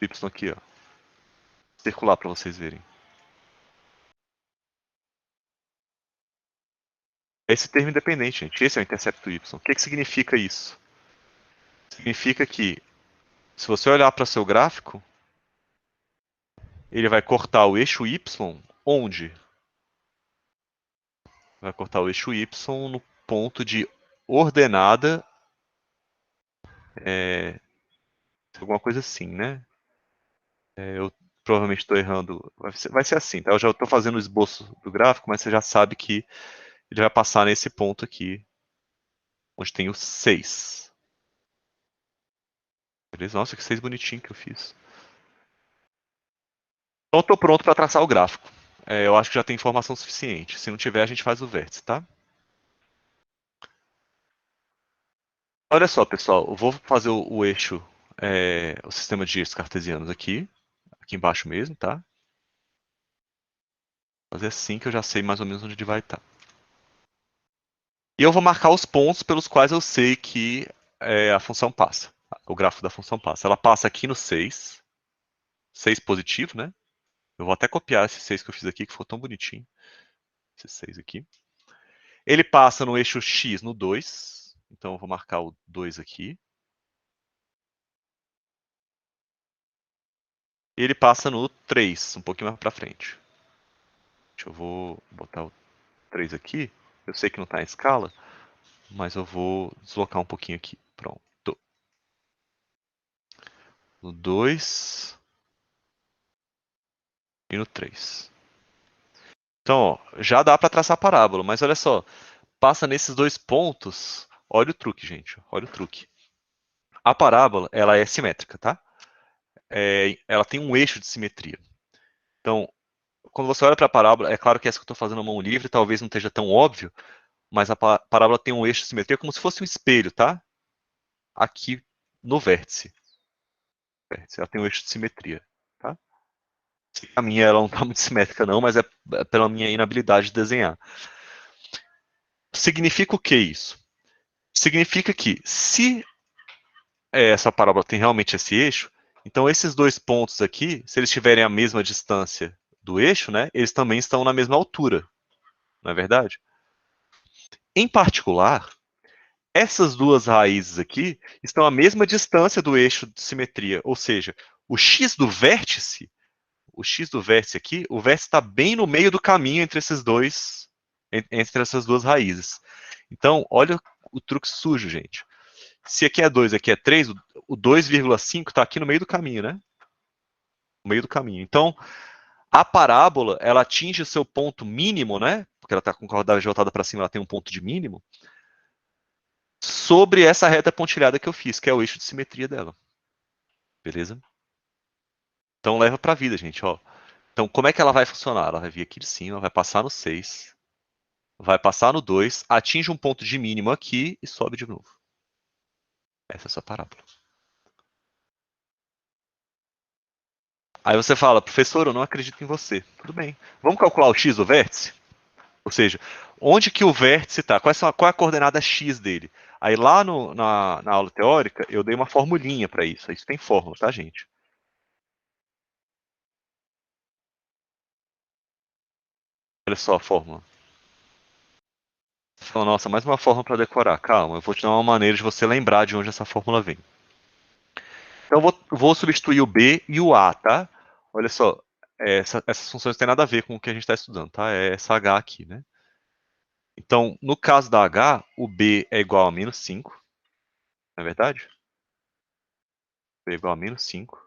Speaker 1: Y aqui, ó. circular para vocês verem. Esse termo independente, gente. Esse é o intercepto y. O que significa isso? Significa que, se você olhar para o seu gráfico, ele vai cortar o eixo y onde? Vai cortar o eixo y no ponto de ordenada, alguma coisa assim, né? Eu provavelmente estou errando. Vai ser assim, tá? Eu já estou fazendo o esboço do gráfico, mas você já sabe que ele vai passar nesse ponto aqui, onde tem o 6. Beleza? Nossa, que 6 bonitinho que eu fiz. Então, estou pronto para traçar o gráfico. Eu acho que já tem informação suficiente. Se não tiver, a gente faz o vértice, tá? Olha só, pessoal. Eu vou fazer o eixo, o sistema de eixos cartesianos aqui embaixo mesmo, tá? Fazer assim que eu já sei mais ou menos onde ele vai estar. E eu vou marcar os pontos pelos quais eu sei que a função passa. O gráfico da função passa. Ela passa aqui no 6. 6 positivo, né? Eu vou até copiar esse 6 que eu fiz aqui, que ficou tão bonitinho. Esse 6 aqui. Ele passa no eixo X no 2. Então eu vou marcar o 2 aqui. E ele passa no 3, um pouquinho mais para frente. Eu vou botar o 3 aqui. Eu sei que não está em escala, mas eu vou deslocar um pouquinho aqui. Pronto. No 2 e no 3. Então, ó, já dá para traçar a parábola, mas olha só, passa nesses dois pontos. Olha o truque, gente. Olha o truque. A parábola, ela é simétrica, tá? Ela tem um eixo de simetria. Então, quando você olha para a parábola, é claro que essa que eu estou fazendo a mão livre talvez não esteja tão óbvio, mas a parábola tem um eixo de simetria como se fosse um espelho, tá? Aqui no vértice. Ela tem um eixo de simetria, tá? A minha ela não está muito simétrica não, mas é pela minha inabilidade de desenhar. Significa o que isso? Significa que se essa parábola tem realmente esse eixo, então esses dois pontos aqui, se eles tiverem a mesma distância do eixo, né, eles também estão na mesma altura, não é verdade? Em particular, essas duas raízes aqui estão à mesma distância do eixo de simetria, ou seja, o x do vértice aqui, o vértice está bem no meio do caminho entre entre essas duas raízes. Então, olha o truque sujo, gente. Se aqui é 2 aqui é 3, o 2,5 está aqui no meio do caminho, né? No meio do caminho. Então, a parábola, ela atinge o seu ponto mínimo, né? Porque ela está com a coordenada voltada para cima, ela tem um ponto de mínimo, sobre essa reta pontilhada que eu fiz, que é o eixo de simetria dela. Beleza? Então, leva para a vida, gente. Ó. Então, como é que ela vai funcionar? Ela vai vir aqui de cima, vai passar no 6, vai passar no 2, atinge um ponto de mínimo aqui e sobe de novo. Essa é a sua parábola. Aí você fala, professor, eu não acredito em você. Tudo bem. Vamos calcular o x do vértice? Ou seja, onde que o vértice está? Qual é a coordenada x dele? Aí lá na aula teórica, eu dei uma formulinha para isso. Isso tem fórmula, tá, gente? Olha só a fórmula. Você fala, nossa, mais uma fórmula para decorar. Calma, eu vou te dar uma maneira de você lembrar de onde essa fórmula vem. Então, eu vou substituir o b e o a, tá? Olha só, essas funções não têm nada a ver com o que a gente está estudando, tá? É essa h aqui, né? Então, no caso da h, o b é igual a menos 5, não é verdade? B é igual a menos 5.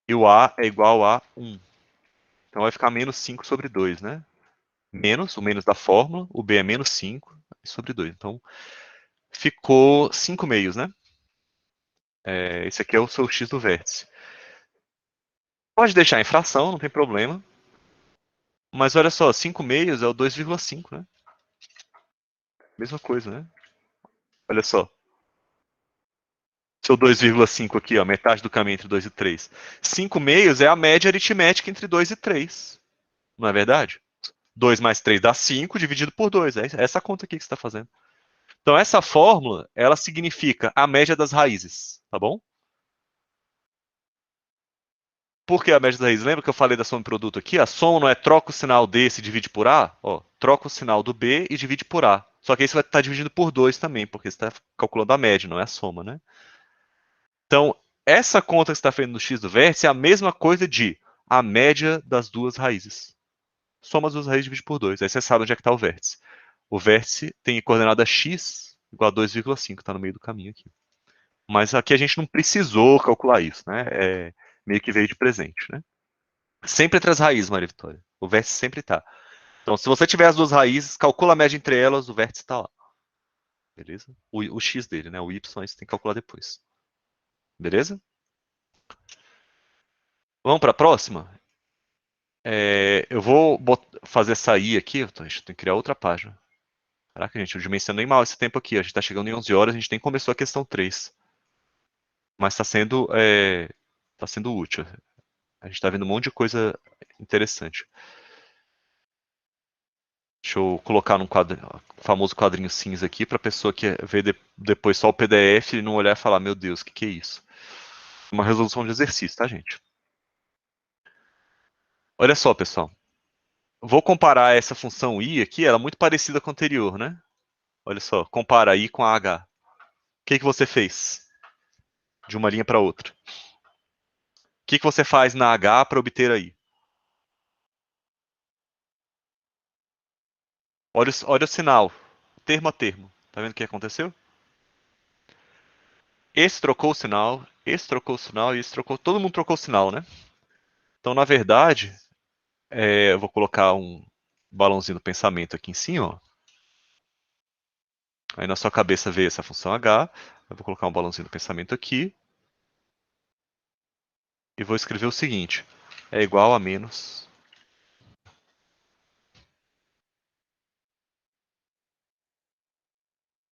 Speaker 1: E o a é igual a 1. Então vai ficar menos 5 sobre 2, né? O menos da fórmula, o b é menos 5 sobre 2. Então ficou 5 meios, né? Esse aqui é o seu x do vértice. Pode deixar em fração, não tem problema. Mas olha só, 5 meios é o 2,5, né? Mesma coisa, né? Olha só. Seu 2,5 aqui, ó, metade do caminho entre 2 e 3. 5 meios é a média aritmética entre 2 e 3. Não é verdade? 2 mais 3 dá 5, dividido por 2. É essa conta aqui que você está fazendo. Então, essa fórmula, ela significa a média das raízes, tá bom? Por que a média das raízes? Lembra que eu falei da soma de produto aqui? A soma não é troca o sinal desse e divide por A? Ó, troca o sinal do B e divide por A. Só que aí você vai estar dividindo por 2 também, porque você está calculando a média, não é a soma, né? Então, essa conta que você está fazendo no x do vértice é a mesma coisa de a média das duas raízes. Soma as duas raízes e divide por 2. Aí você sabe onde é que está o vértice. O vértice tem coordenada x igual a 2,5, está no meio do caminho aqui. Mas aqui a gente não precisou calcular isso, né? Meio que veio de presente, né? Sempre entre as raízes, Maria Vitória. O vértice sempre está. Então, se você tiver as duas raízes, calcula a média entre elas, o vértice está lá. Beleza? O x dele, né? O y, você tem que calcular depois. Beleza? Vamos para a próxima? Eu vou fazer sair aqui. Então, a gente tem que criar outra página. Caraca, gente, eu dimensionei mal esse tempo aqui. A gente está chegando em 11 horas, a gente nem começou a questão 3. Mas tá sendo útil. A gente está vendo um monte de coisa interessante. Deixa eu colocar num famoso quadrinho cinza aqui para a pessoa que vê depois só o PDF e não olhar e falar, meu Deus, o que é isso? Uma resolução de exercício, tá, gente? Olha só, pessoal. Vou comparar essa função i aqui, ela é muito parecida com a anterior, né? Olha só, compara i com a h. O que você fez de uma linha para outra? O que você faz na h para obter a i? Olha o sinal, termo a termo. Tá vendo o que aconteceu? Esse trocou o sinal, esse trocou o sinal e esse trocou. Todo mundo trocou o sinal, né? Então, na verdade, eu vou colocar um balãozinho do pensamento aqui em cima. Ó. Aí na sua cabeça vê essa função h. Eu vou colocar um balãozinho do pensamento aqui. E vou escrever o seguinte. É igual a menos.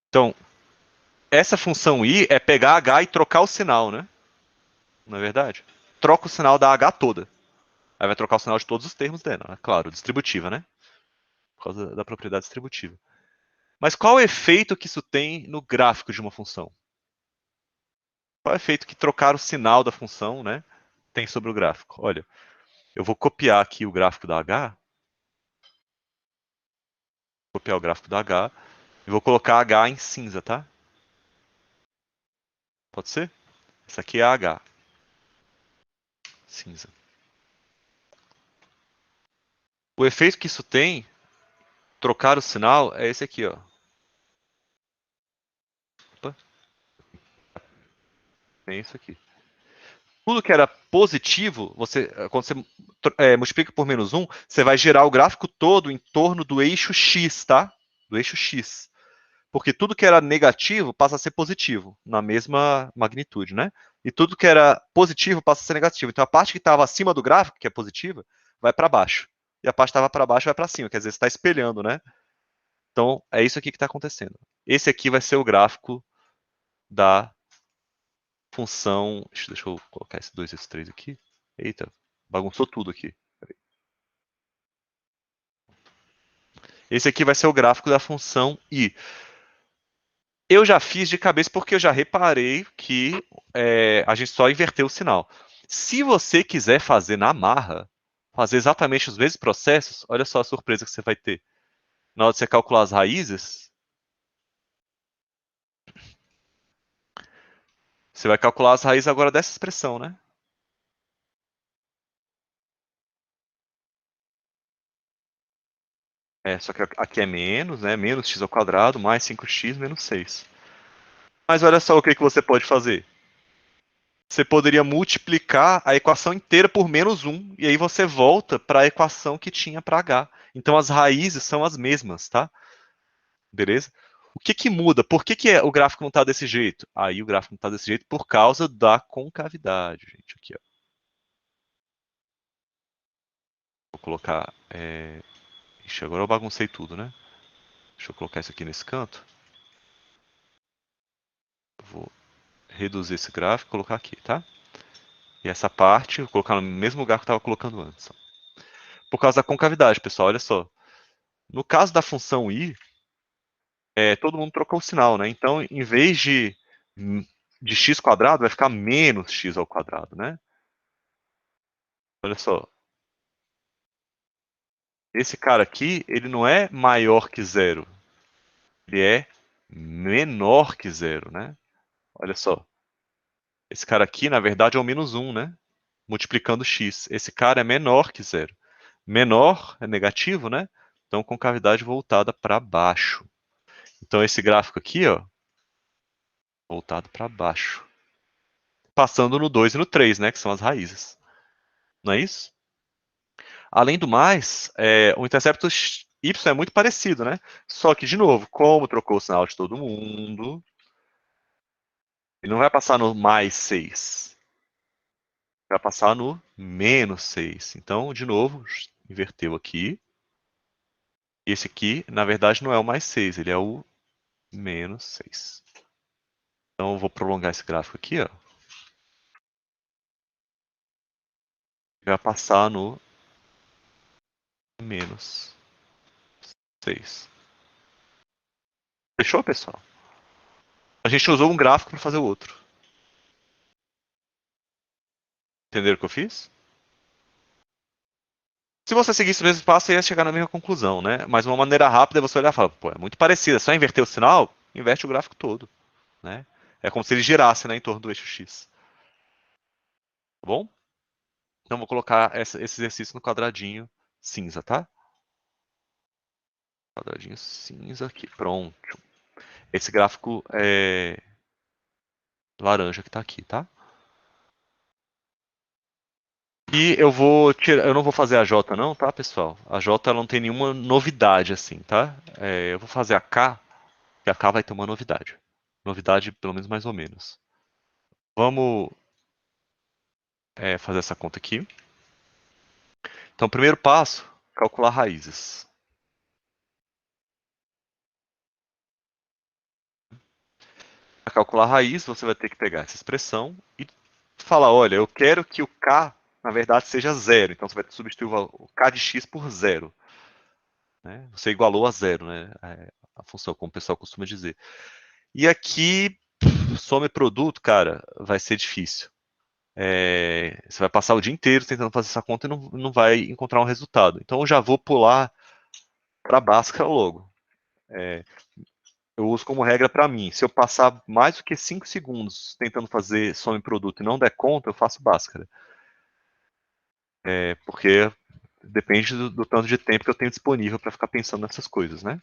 Speaker 1: Então, essa função i é pegar h e trocar o sinal, né? Não é verdade? Troca o sinal da h toda. Aí vai trocar o sinal de todos os termos dela, né? Claro, distributiva, né? Por causa da propriedade distributiva. Mas qual é o efeito que isso tem no gráfico de uma função? Qual é o efeito que trocar o sinal da função, né, tem sobre o gráfico? Olha, eu vou copiar aqui o gráfico da h, copiar o gráfico da h, e vou colocar h em cinza, tá? Pode ser? Essa aqui é a h, cinza. O efeito que isso tem, trocar o sinal, é esse aqui, ó. Opa, tem isso aqui. Tudo que era positivo, quando você multiplica por menos 1, você vai gerar o gráfico todo em torno do eixo x, tá? Do eixo x. Porque tudo que era negativo passa a ser positivo, na mesma magnitude, né? E tudo que era positivo passa a ser negativo. Então a parte que estava acima do gráfico, que é positiva, vai para baixo. E a parte que estava para baixo vai para cima, quer dizer, você está espelhando, né? Então é isso aqui que está acontecendo. Esse aqui vai ser o gráfico da função. Deixa eu colocar esse 2, esse 3 aqui. Eita, bagunçou tudo aqui. Esse aqui vai ser o gráfico da função i. Eu já fiz de cabeça porque eu já reparei que a gente só inverteu o sinal. Se você quiser fazer na marra, fazer exatamente os mesmos processos, olha só a surpresa que você vai ter. Na hora de você calcular as raízes, você vai calcular as raízes agora dessa expressão, né? Só que aqui é menos, né? Menos x ao quadrado mais 5x menos 6. Mas olha só o que você pode fazer. Você poderia multiplicar a equação inteira por menos 1, e aí você volta para a equação que tinha para h. Então as raízes são as mesmas, tá? Beleza? O que muda? Por que o gráfico não está desse jeito? Aí o gráfico não está desse jeito por causa da concavidade, gente. Aqui, ó. Vou colocar... Ixi, agora eu baguncei tudo, né? Deixa eu colocar isso aqui nesse canto. Vou reduzir esse gráfico e colocar aqui, tá? E essa parte, vou colocar no mesmo lugar que eu estava colocando antes. Por causa da concavidade, pessoal, olha só. No caso da função i, todo mundo trocou o sinal, né? Então, em vez de x², vai ficar menos x ao quadrado, né? Olha só. Esse cara aqui, ele não é maior que zero. Ele é menor que zero, né? Olha só. Esse cara aqui, na verdade, é o menos um, né? Multiplicando x. Esse cara é menor que zero. Menor é negativo, né? Então, com cavidade voltada para baixo. Então, esse gráfico aqui, ó, voltado para baixo. Passando no 2 e no 3, né? Que são as raízes. Não é isso? Além do mais, o intercepto y é muito parecido, né? Só que, de novo, como trocou o sinal de todo mundo, ele não vai passar no mais 6. Vai passar no menos 6. Então, de novo, inverteu aqui. Esse aqui, na verdade, não é o mais 6, ele é o menos 6. Então, eu vou prolongar esse gráfico aqui, ó. Vai passar no menos 6. Fechou, pessoal? A gente usou um gráfico para fazer o outro. Entenderam o que eu fiz? Se você seguisse o mesmo passo, você ia chegar na mesma conclusão, né? Mas uma maneira rápida é você olhar e falar, pô, é muito parecida, é só inverter o sinal, inverte o gráfico todo, né? É como se ele girasse, né, em torno do eixo X. Tá bom? Então vou colocar esse exercício no quadradinho cinza, tá? Quadradinho cinza aqui, pronto. Esse gráfico é laranja que tá aqui, tá? E eu vou tirar, eu não vou fazer a J não, tá, pessoal? A J ela não tem nenhuma novidade assim, tá? Eu vou fazer a K, que a K vai ter uma novidade. Novidade, pelo menos mais ou menos. Vamos fazer essa conta aqui. Então, primeiro passo, calcular raízes. Para calcular a raiz, você vai ter que pegar essa expressão e falar, olha, eu quero que o k, na verdade, seja zero. Então, você vai substituir o k de x por zero. Né? Você igualou a zero, né? A função, como o pessoal costuma dizer. E aqui, soma e produto, cara, vai ser difícil. Você vai passar o dia inteiro tentando fazer essa conta e não vai encontrar um resultado. Então, eu já vou pular para a Bhaskara logo. Eu uso como regra para mim. Se eu passar mais do que 5 segundos tentando fazer soma e produto e não der conta, eu faço Bhaskara. Porque depende do tanto de tempo que eu tenho disponível para ficar pensando nessas coisas, né?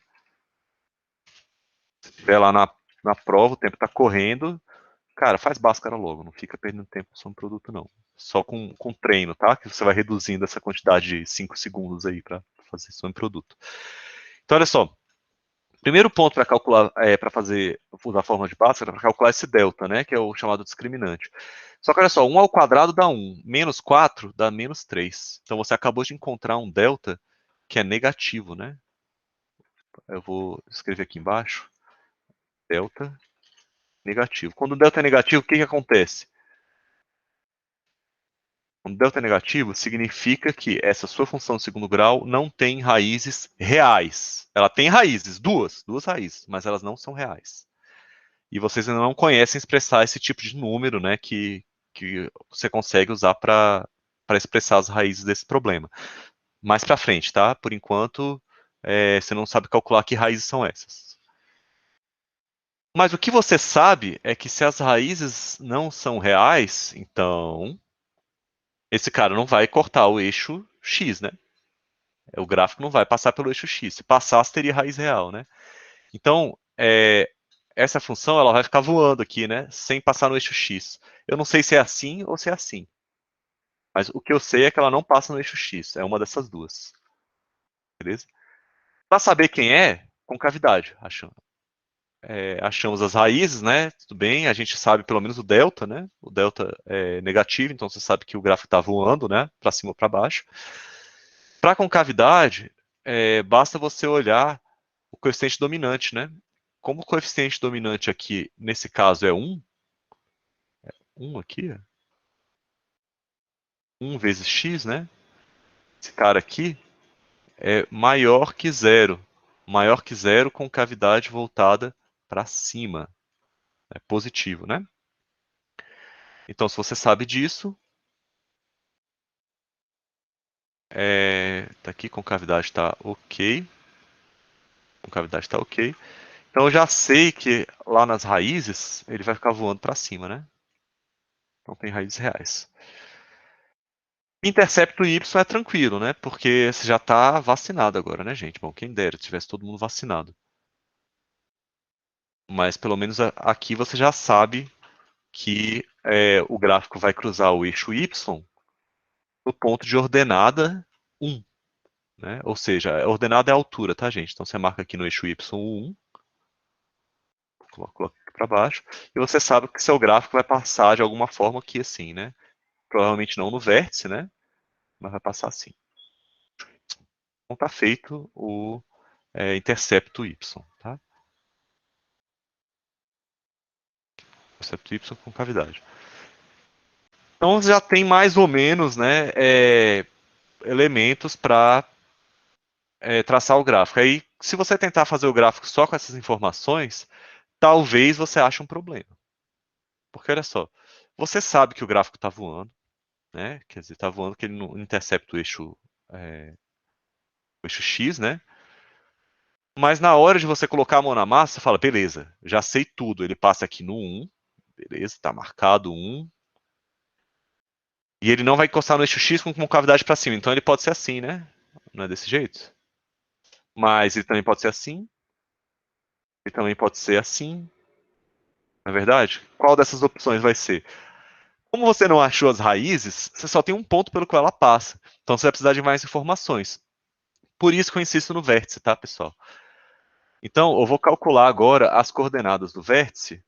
Speaker 1: Se estiver lá na prova, o tempo está correndo, cara, faz Bhaskara logo, não fica perdendo tempo com soma e produto, não. Só com treino, tá? Que você vai reduzindo essa quantidade de 5 segundos aí para fazer soma e produto. Então, olha só. Primeiro ponto para calcular, para fazer, usar a fórmula de Bhaskara, para calcular esse delta, né, que é o chamado discriminante. Só que olha só, 1 ao quadrado dá 1, menos 4 dá menos 3. Então você acabou de encontrar um delta que é negativo, né? Eu vou escrever aqui embaixo, delta negativo. Quando o delta é negativo, o que acontece? Quando o delta é negativo, significa que essa sua função de segundo grau não tem raízes reais. Ela tem raízes, duas raízes, mas elas não são reais. E vocês ainda não conhecem expressar esse tipo de número, né, que você consegue usar para expressar as raízes desse problema. Mais para frente, tá? Por enquanto, você não sabe calcular que raízes são essas. Mas o que você sabe é que se as raízes não são reais, então esse cara não vai cortar o eixo x, né? O gráfico não vai passar pelo eixo x. Se passasse, teria raiz real, né? Então, essa função ela vai ficar voando aqui, né? Sem passar no eixo x. Eu não sei se é assim ou se é assim. Mas o que eu sei é que ela não passa no eixo x. É uma dessas duas. Beleza? Para saber quem é, concavidade. Achamos as raízes, né? Tudo bem. A gente sabe pelo menos o delta, né? O delta é negativo, então você sabe que o gráfico está voando, né? Para cima ou para baixo. Para concavidade, basta você olhar o coeficiente dominante, né? Como o coeficiente dominante aqui, nesse caso, é 1, 1 aqui, 1 vezes x, né? Esse cara aqui é maior que zero. Maior que zero com cavidade voltada para cima. É positivo, né? Então, se você sabe disso, Tá aqui, concavidade está ok. Concavidade está ok. Então eu já sei que lá nas raízes ele vai ficar voando para cima, né? Então tem raízes reais. Intercepto Y é tranquilo, né? Porque você já está vacinado agora, né, gente? Bom, quem dera, tivesse todo mundo vacinado. Mas pelo menos aqui você já sabe que o gráfico vai cruzar o eixo Y no ponto de ordenada 1. Né? Ou seja, a ordenada é a altura, tá, gente? Então você marca aqui no eixo Y1, coloca aqui para baixo, e você sabe que seu gráfico vai passar de alguma forma aqui assim, né? Provavelmente não no vértice, né? Mas vai passar assim. Então tá feito o intercepto Y, tá? Intercepto Y com cavidade. Então já tem mais ou menos, né, elementos para traçar o gráfico. Aí, se você tentar fazer o gráfico só com essas informações, talvez você ache um problema. Porque olha só, você sabe que o gráfico está voando, né? Quer dizer, está voando que ele não intercepta o eixo X, né? Mas na hora de você colocar a mão na massa, você fala, beleza, já sei tudo. Ele passa aqui no 1, beleza, está marcado 1. E ele não vai encostar no eixo X com concavidade para cima. Então ele pode ser assim, né? Não é desse jeito? Mas ele também pode ser assim. Ele também pode ser assim. Na verdade, qual dessas opções vai ser? Como você não achou as raízes, você só tem um ponto pelo qual ela passa. Então você vai precisar de mais informações. Por isso que eu insisto no vértice, tá, pessoal? Então, eu vou calcular agora as coordenadas do vértice.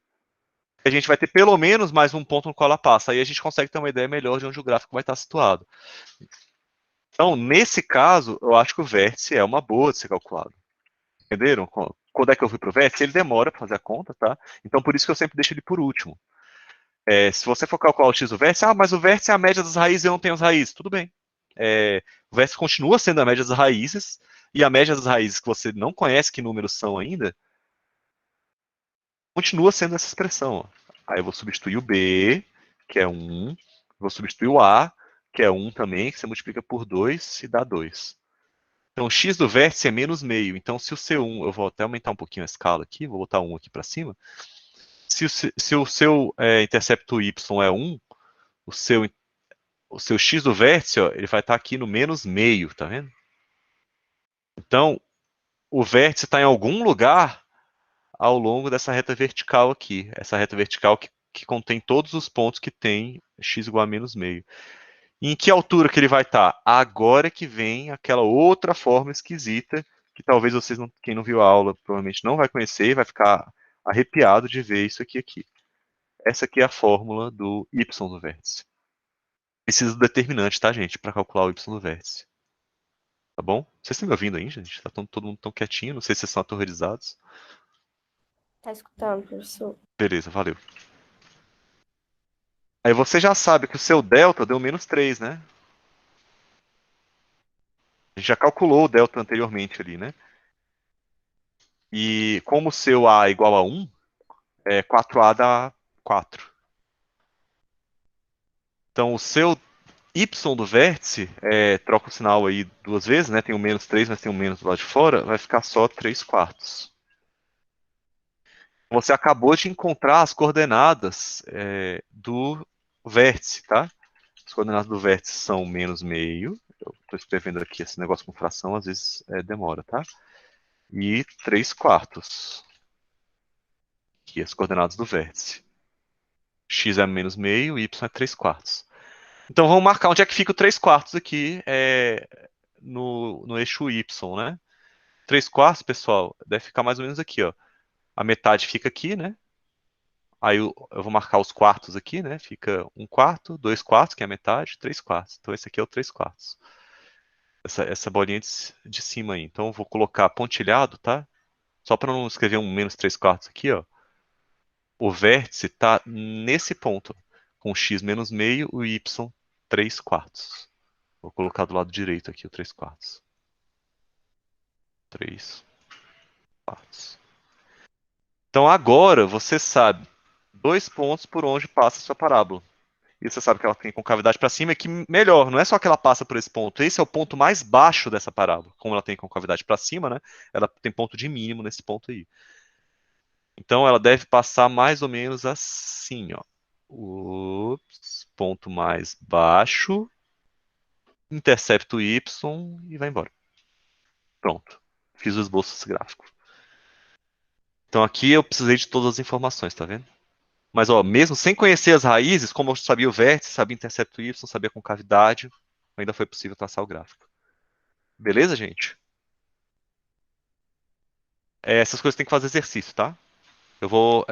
Speaker 1: A gente vai ter pelo menos mais um ponto no qual ela passa. Aí a gente consegue ter uma ideia melhor de onde o gráfico vai estar situado. Então, nesse caso, eu acho que o vértice é uma boa de ser calculado. Entenderam? Quando é que eu fui para o vértice? Ele demora para fazer a conta, tá? Então, por isso que eu sempre deixo ele por último. Se você for calcular o x do vértice, mas o vértice é a média das raízes e eu não tenho as raízes. Tudo bem. O vértice continua sendo a média das raízes, e a média das raízes que você não conhece que números são ainda, continua sendo essa expressão. Ó. Aí eu vou substituir o b, que é 1, vou substituir o a, que é 1 também, que você multiplica por 2 e dá 2. Então, o x do vértice é menos meio. Então, se o C1, eu vou até aumentar um pouquinho a escala aqui, vou botar 1 aqui para cima. Se o seu intercepto y é 1, o seu x do vértice, ó, ele vai estar aqui no menos meio, tá vendo? Então, o vértice está em algum lugar ao longo dessa reta vertical aqui. Essa reta vertical que contém todos os pontos que tem x igual a menos meio. E em que altura que ele vai estar? Agora que vem aquela outra forma esquisita, que talvez vocês, quem não viu a aula, provavelmente não vai conhecer e vai ficar arrepiado de ver isso aqui. Essa aqui é a fórmula do y do vértice. Precisa do determinante, tá, gente, para calcular o y do vértice. Tá bom? Vocês estão me ouvindo aí, gente? Tá todo mundo tão quietinho, não sei se vocês estão aterrorizados.
Speaker 2: Tá escutando, professor?
Speaker 1: Beleza, valeu. Aí você já sabe que o seu delta deu menos 3, né? A gente já calculou o delta anteriormente ali, né? E como o seu A é igual a 1, 4A dá 4. Então o seu Y do vértice, troca o sinal aí duas vezes, né? Tem o menos 3, mas tem o menos do lado de fora, vai ficar só 3 quartos. Você acabou de encontrar as coordenadas do vértice, tá? As coordenadas do vértice são menos meio. Eu estou escrevendo aqui esse negócio com fração, às vezes demora, tá? E 3 quartos. Aqui as coordenadas do vértice. X é menos meio, Y é 3 quartos. Então vamos marcar onde é que fica o 3 quartos aqui no eixo Y, né? 3 quartos, pessoal, deve ficar mais ou menos aqui, ó. A metade fica aqui, né? Aí eu vou marcar os quartos aqui, né? Fica 1 quarto, 2 quartos, que é a metade, 3 quartos. Então esse aqui é o 3 quartos. Essa bolinha de cima aí. Então eu vou colocar pontilhado, tá? Só para não escrever um menos 3 quartos aqui, ó. O vértice está nesse ponto, com x menos meio, o y 3 quartos. Vou colocar do lado direito aqui o 3 quartos. 3 quartos. Então agora você sabe 2 pontos por onde passa a sua parábola. E você sabe que ela tem concavidade para cima, e que melhor, não é só que ela passa por esse ponto, esse é o ponto mais baixo dessa parábola. Como ela tem concavidade para cima, né? Ela tem ponto de mínimo nesse ponto aí. Então ela deve passar mais ou menos assim, ó. Ups, ponto mais baixo, intercepto y e vai embora. Pronto. Fiz o esboço gráfico. Então aqui eu precisei de todas as informações, tá vendo? Mas ó, mesmo sem conhecer as raízes, como eu sabia o vértice, sabia intercepto y, sabia concavidade, ainda foi possível traçar o gráfico. Beleza, gente? Essas coisas tem que fazer exercício, tá? Eu vou.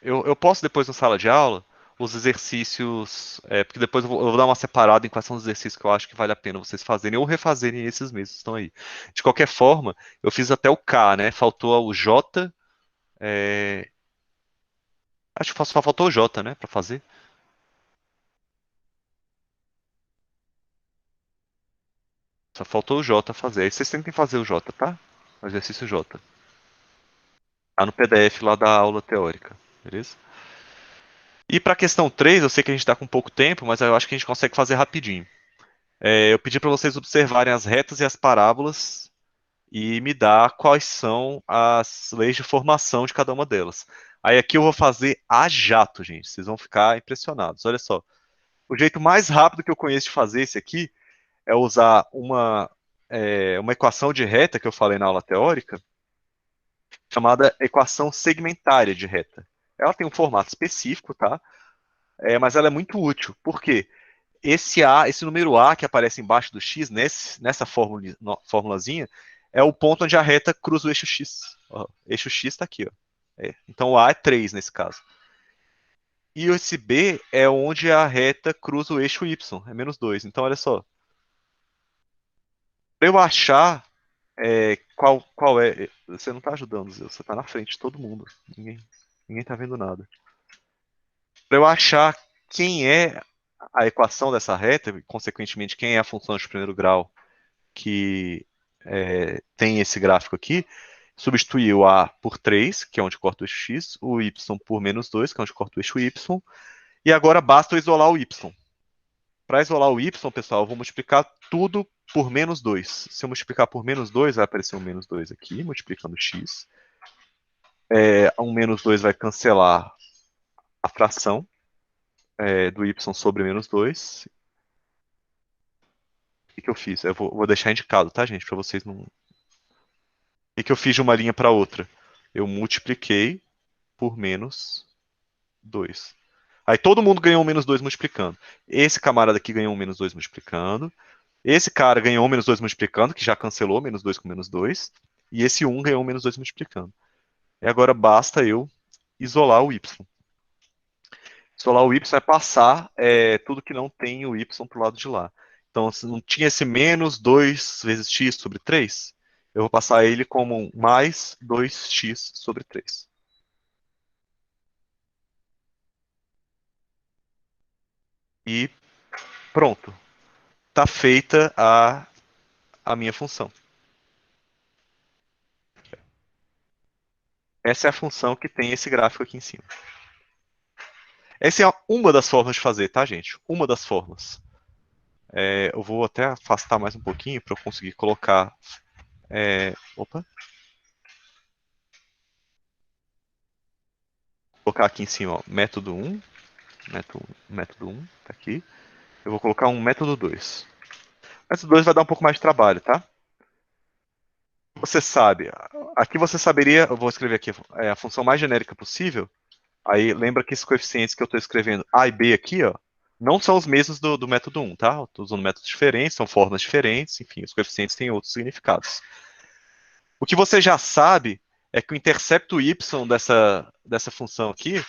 Speaker 1: Eu posso depois na sala de aula os exercícios. Porque depois eu vou dar uma separada em quais são os exercícios que eu acho que vale a pena vocês fazerem ou refazerem esses mesmos que estão aí. De qualquer forma, eu fiz até o K, né? Faltou o J. é, Acho que só faltou o J, né? Pra fazer. Só faltou o J fazer. Aí vocês tentem fazer o J, tá? O exercício J. Tá no PDF lá da aula teórica. Beleza? E para a questão 3, eu sei que a gente está com pouco tempo, mas eu acho que a gente consegue fazer rapidinho. Eu pedi para vocês observarem as retas e as parábolas e me dar quais são as leis de formação de cada uma delas. Aí aqui eu vou fazer a jato, gente. Vocês vão ficar impressionados. Olha só. O jeito mais rápido que eu conheço de fazer esse aqui é usar uma equação de reta que eu falei na aula teórica, chamada equação segmentária de reta. Ela tem um formato específico, tá? Mas ela é muito útil. Por quê? Esse número A que aparece embaixo do x, nessa formulazinha, é o ponto onde a reta cruza o eixo x. Ó, eixo x está aqui. Ó. Então o A é 3 nesse caso. E esse B é onde a reta cruza o eixo y, é menos 2. Então olha só. Para eu achar qual é. Você não está ajudando, Zé, você está na frente de todo mundo. Ninguém está vendo nada. Para eu achar quem é a equação dessa reta, e, consequentemente, quem é a função de primeiro grau que tem esse gráfico aqui, substituir o A por 3, que é onde corta o eixo X, o Y por menos 2, que é onde corta o eixo Y, e agora basta eu isolar o Y. Para isolar o Y, pessoal, eu vou multiplicar tudo por menos 2. Se eu multiplicar por menos 2, vai aparecer um menos 2 aqui, multiplicando X. Um menos 2 vai cancelar a fração do Y sobre menos 2. O que eu fiz? Eu vou deixar indicado, tá, gente? Para vocês não. O que eu fiz de uma linha para outra? Eu multipliquei por menos 2. Aí todo mundo ganhou um menos 2 multiplicando. Esse camarada aqui ganhou um menos 2 multiplicando. Esse cara ganhou um menos 2 multiplicando, que já cancelou menos 2 com menos 2. E esse 1 ganhou um menos 2 multiplicando. E agora basta eu isolar o y. Isolar o y é passar tudo que não tem o y para o lado de lá. Então, se não tinha esse menos 2 vezes x sobre 3, eu vou passar ele como um mais 2x sobre 3. E pronto. Está feita a minha função. Essa é a função que tem esse gráfico aqui em cima. Essa é uma das formas de fazer, tá, gente? Uma das formas. Eu vou até afastar mais um pouquinho para eu conseguir colocar. Opa! Vou colocar aqui em cima, ó, método 1. Método 1, tá aqui. Eu vou colocar um método 2. Método 2 vai dar um pouco mais de trabalho, tá? Você sabe, aqui você saberia, eu vou escrever aqui a função mais genérica possível. Aí lembra que esses coeficientes que eu estou escrevendo A e B aqui, ó, não são os mesmos do método 1, tá? Eu estou usando métodos diferentes, são formas diferentes, enfim, os coeficientes têm outros significados. O que você já sabe é que o intercepto y dessa função aqui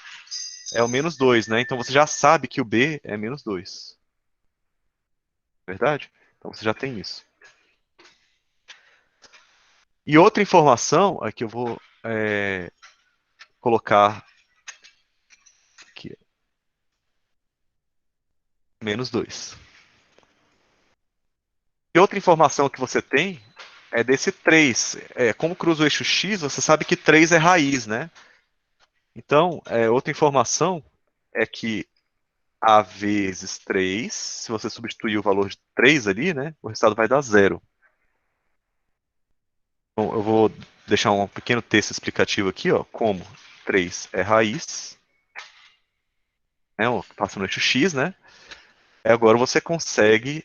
Speaker 1: é o menos 2, né? Então você já sabe que o b é menos 2. Verdade? Então você já tem isso. E outra informação aqui eu vou colocar aqui, menos 2. E outra informação que você tem é desse 3. Como cruza o eixo x, você sabe que 3 é raiz, né? Então, outra informação é que A vezes 3. Se você substituir o valor de 3 ali, né, o resultado vai dar zero. Bom, eu vou deixar um pequeno texto explicativo aqui, ó, como 3 é raiz, né, passa no eixo x, né? E agora você consegue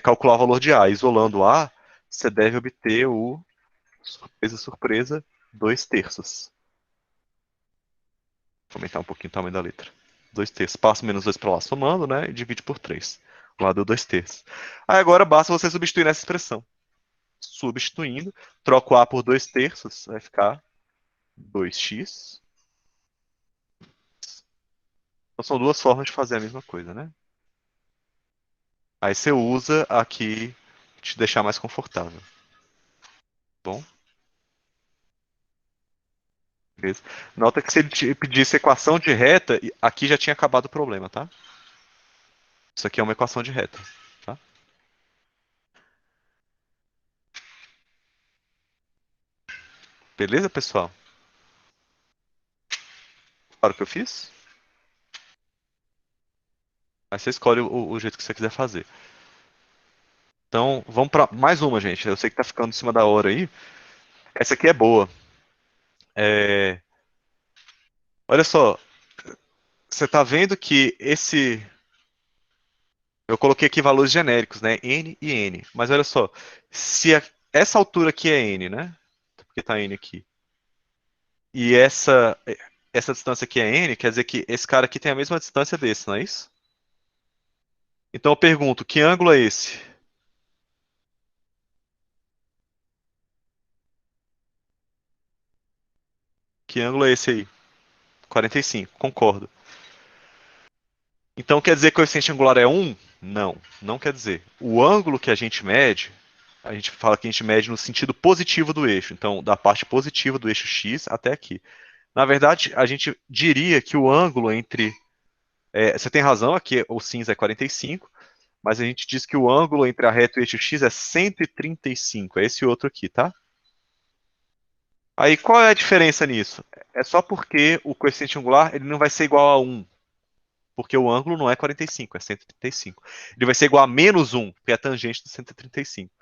Speaker 1: calcular o valor de A. Isolando A, você deve obter o, surpresa, surpresa, 2 terços. Vou aumentar um pouquinho o tamanho da letra. 2 terços. Passa menos 2 para lá somando, né? E divide por 3. Lá deu 2 terços. Aí agora basta você substituir nessa expressão. Substituindo, troco A por 2 terços, vai ficar 2x. Então são duas formas de fazer a mesma coisa, né? Aí você usa a que te deixar mais confortável. Bom, beleza. Nota que se ele te pedisse equação de reta, aqui já tinha acabado o problema, tá? Isso aqui é uma equação de reta, tá? Beleza, pessoal? Claro o que eu fiz? Aí você escolhe o jeito que você quiser fazer. Então, vamos para mais uma, gente. Eu sei que tá ficando em cima da hora aí. Essa aqui é boa. É, olha só, você tá vendo que esse. Eu coloquei aqui valores genéricos, né? N e N. Mas olha só, se essa altura aqui é N, né? Porque tá N aqui. E essa distância aqui é N, quer dizer que esse cara aqui tem a mesma distância desse, não é isso? Então eu pergunto, que ângulo é esse? Que ângulo é esse aí? 45, concordo. Então quer dizer que o coeficiente angular é 1? Não, não quer dizer. O ângulo que a gente mede, a gente fala que a gente mede no sentido positivo do eixo. Então, da parte positiva do eixo x até aqui. Na verdade, a gente diria que o ângulo entre. Você tem razão, aqui o cinza é 45, mas a gente diz que o ângulo entre a reta e o eixo x é 135. É esse outro aqui, tá? Aí qual é a diferença nisso? É só porque o coeficiente angular ele não vai ser igual a 1. Porque o ângulo não é 45, é 135. Ele vai ser igual a menos 1, que é a tangente do 135.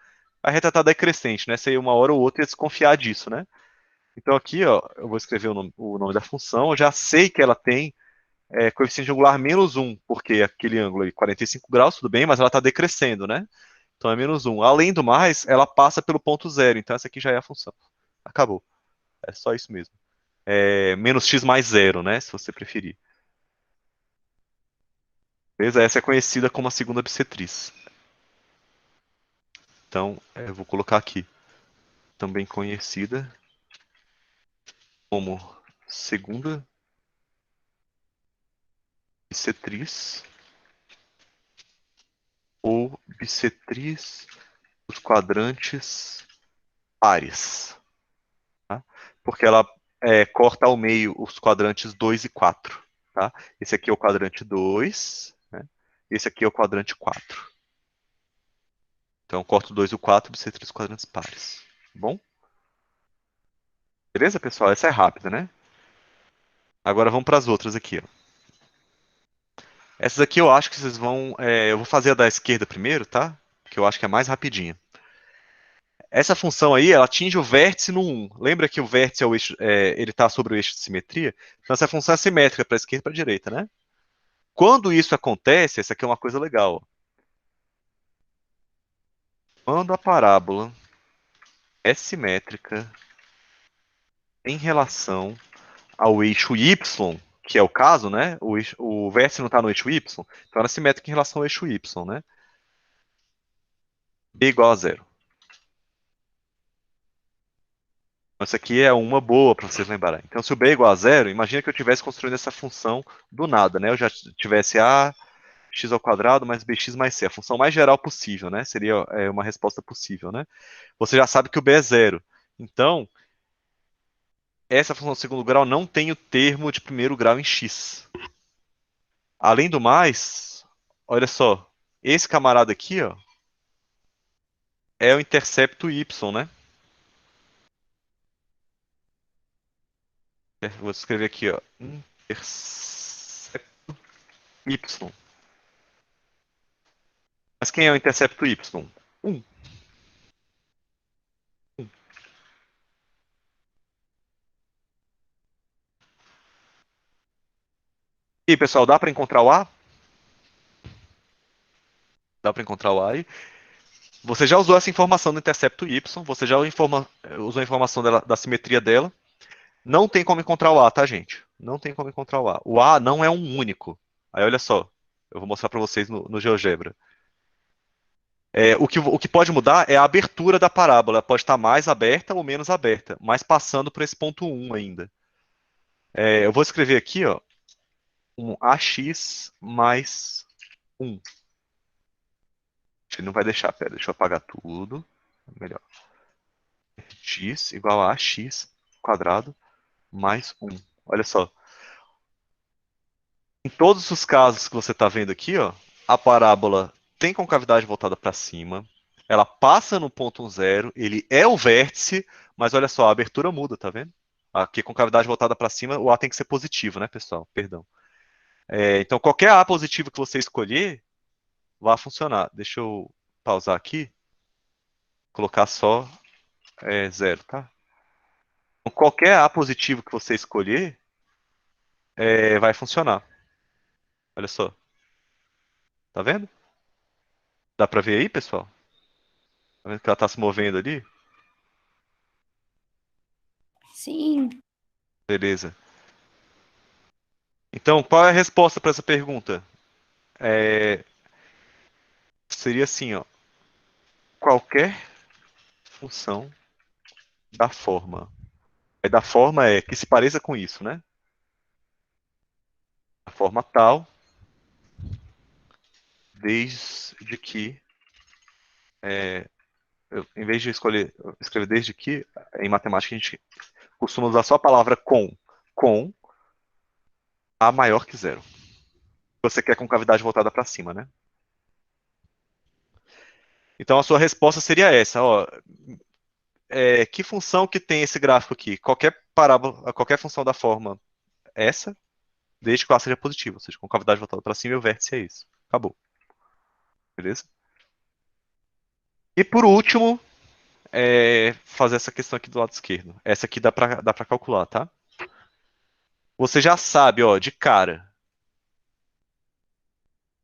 Speaker 1: A reta está decrescente, né? Você uma hora ou outra ia desconfiar disso, né? Então aqui, ó, eu vou escrever o nome da função. Eu já sei que ela tem coeficiente angular menos 1, porque aquele ângulo aí, 45 graus, tudo bem, mas ela está decrescendo, né? Então é menos 1. Além do mais, ela passa pelo ponto zero. Então essa aqui já é a função. Acabou. É só isso mesmo. Menos x mais zero, né? Se você preferir. Beleza? Essa é conhecida como a segunda bissetriz. Então, eu vou colocar aqui. Também conhecida como segunda bissetriz ou bissetriz dos quadrantes pares. Tá? Porque ela corta ao meio os quadrantes 2 e 4. Tá? Esse aqui é o quadrante 2, né? Esse aqui é o quadrante 4. Então, corto o 2 e o 4, bissetriz dos quadrantes pares. Bom? Beleza, pessoal? Essa é rápida, né? Agora vamos para as outras aqui. Ó. Essas aqui eu acho que vocês vão. Eu vou fazer a da esquerda primeiro, tá? Que eu acho que é mais rapidinha. Essa função aí, ela atinge o vértice no 1. Lembra que o vértice é o eixo, ele está sobre o eixo de simetria? Então essa função é simétrica para a esquerda e para a direita, né? Quando isso acontece, essa aqui é uma coisa legal. Quando a parábola é simétrica em relação ao eixo y, que é o caso, né? O vértice não está no eixo y, então ela é simétrica em relação ao eixo y, né? B igual a zero. Essa aqui é uma boa para vocês lembrarem. Então, se o b é igual a zero, imagina que eu estivesse construindo essa função do nada, né? Eu já tivesse a x ao quadrado mais bx mais c, a função mais geral possível, né? Seria uma resposta possível, né? Você já sabe que o b é zero. Então, essa função de segundo grau não tem o termo de primeiro grau em x. Além do mais, olha só, esse camarada aqui, ó, é o intercepto y, né? Vou escrever aqui, ó, intercepto Y. Mas quem é o intercepto Y? 1. E aí, pessoal, dá para encontrar o A? Dá para encontrar o A aí? Você já usou essa informação do intercepto Y, você já usou a informação da simetria dela. Não tem como encontrar o A, tá, gente? Não tem como encontrar o A. O A não é um único. Aí, olha só. Eu vou mostrar para vocês no GeoGebra. O que pode mudar é a abertura da parábola. Ela pode estar mais aberta ou menos aberta, mas passando por esse ponto 1 ainda. Eu vou escrever aqui, ó, um AX mais 1. Ele não vai deixar, pera, deixa eu apagar tudo. Melhor. X igual a AX quadrado mais 1. Olha só. Em todos os casos que você está vendo aqui, ó, a parábola tem concavidade voltada para cima, ela passa no ponto 1,0, ele é o vértice, mas olha só, a abertura muda, tá vendo? Aqui, concavidade voltada para cima, o A tem que ser positivo, né, pessoal? Perdão. Então, qualquer A positivo que você escolher, vai funcionar. Deixa eu pausar aqui, colocar só 0, tá? Então, qualquer A positivo que você escolher, vai funcionar. Olha só. Tá vendo? Dá para ver aí, pessoal? Tá vendo que ela está se movendo ali?
Speaker 2: Sim.
Speaker 1: Beleza. Então, qual é a resposta para essa pergunta? Seria assim, ó. Qualquer função da forma. Da forma que se pareça com isso, né? A forma tal, desde que. Em vez de escrever desde que, em matemática a gente costuma usar só a palavra com. Com A maior que zero. Você quer concavidade voltada para cima, né? Então a sua resposta seria essa, ó. Que função que tem esse gráfico aqui? Qualquer parábola, qualquer função da forma essa, desde que o A seja positivo, ou seja, com cavidade voltada para cima e o vértice é isso. Acabou. Beleza? E por último, fazer essa questão aqui do lado esquerdo. Essa aqui dá pra calcular, tá? Você já sabe, ó, de cara,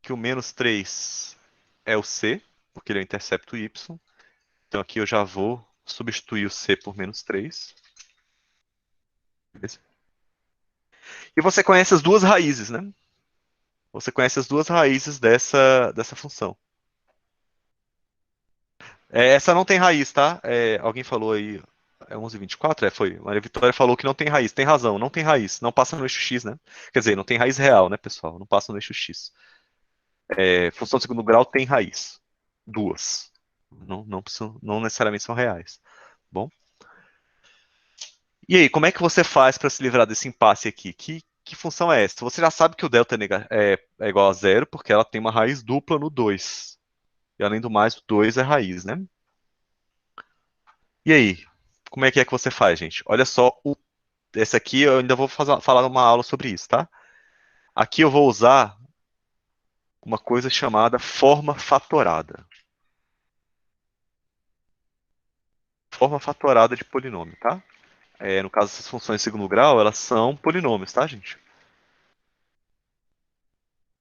Speaker 1: que o menos 3 é o C, porque ele é o intercepto Y. Então aqui eu já vou substituir o C por menos 3. Beleza? E você conhece as duas raízes, né? Você conhece as duas raízes dessa função. Essa não tem raiz, tá? Alguém falou aí, 11,24? Foi. Maria Vitória falou que não tem raiz. Tem razão, não tem raiz. Não passa no eixo X, né? Quer dizer, não tem raiz real, né, pessoal? Não passa no eixo X. Função de segundo grau tem raiz. Duas. Não necessariamente são reais. Bom. E aí, como é que você faz para se livrar desse impasse aqui? Que função é essa? Você já sabe que o delta é igual a zero, porque ela tem uma raiz dupla no 2. E além do mais, o 2 é raiz, né? E aí, como é que você faz, gente? Olha só, esse aqui eu ainda vou falar uma aula sobre isso, tá? Aqui eu vou usar uma coisa chamada forma fatorada. Forma fatorada de polinômio, tá? No caso, essas funções de segundo grau, elas são polinômios, tá, gente?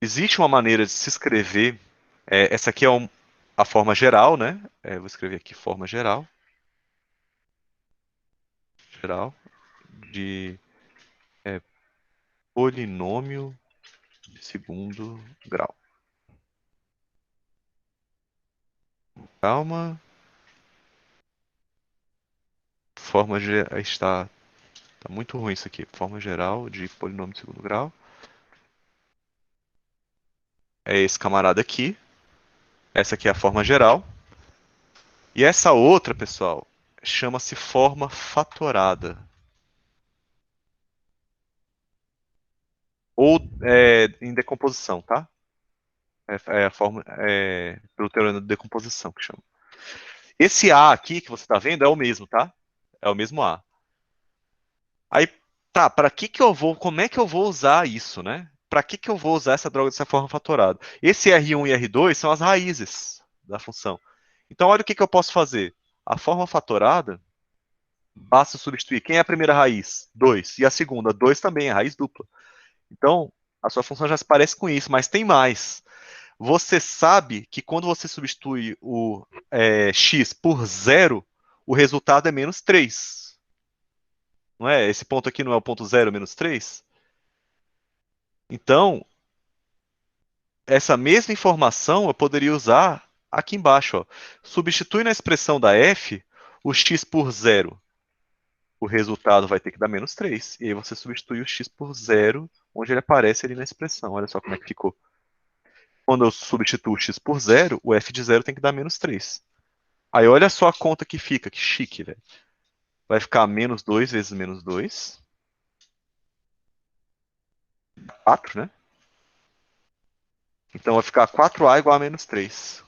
Speaker 1: Existe uma maneira de se escrever. Essa aqui é a forma geral, né? Vou escrever aqui forma geral. Geral de polinômio de segundo grau. Calma. Tá muito ruim isso aqui. Forma geral de polinômio de segundo grau. É esse camarada aqui. Essa aqui é a forma geral. E essa outra, pessoal, chama-se forma fatorada. Ou em decomposição, tá? A forma pelo teorema de decomposição que chama. Esse A aqui que você está vendo é o mesmo, tá? É o mesmo A. Aí, tá, para que que eu vou, como é que eu vou usar isso, né? para que eu vou usar essa droga dessa forma fatorada? Esse R1 e R2 são as raízes da função. Então, olha o que eu posso fazer. A forma fatorada, basta substituir. Quem é a primeira raiz? 2. E a segunda? 2 também, é raiz dupla. Então, a sua função já se parece com isso, mas tem mais. Você sabe que quando você substitui o x por zero, o resultado é menos 3. Não é? Esse ponto aqui não é o ponto zero menos 3? Então, essa mesma informação eu poderia usar aqui embaixo. Ó. Substitui na expressão da f o x por zero. O resultado vai ter que dar menos 3. E aí você substitui o x por zero, onde ele aparece ali na expressão. Olha só como é que ficou. Quando eu substituo o x por zero, o f de zero tem que dar menos 3. Aí olha só a conta que fica, que chique, velho. Vai ficar menos 2 vezes menos 2. 4, né? Então vai ficar 4a igual a menos 3.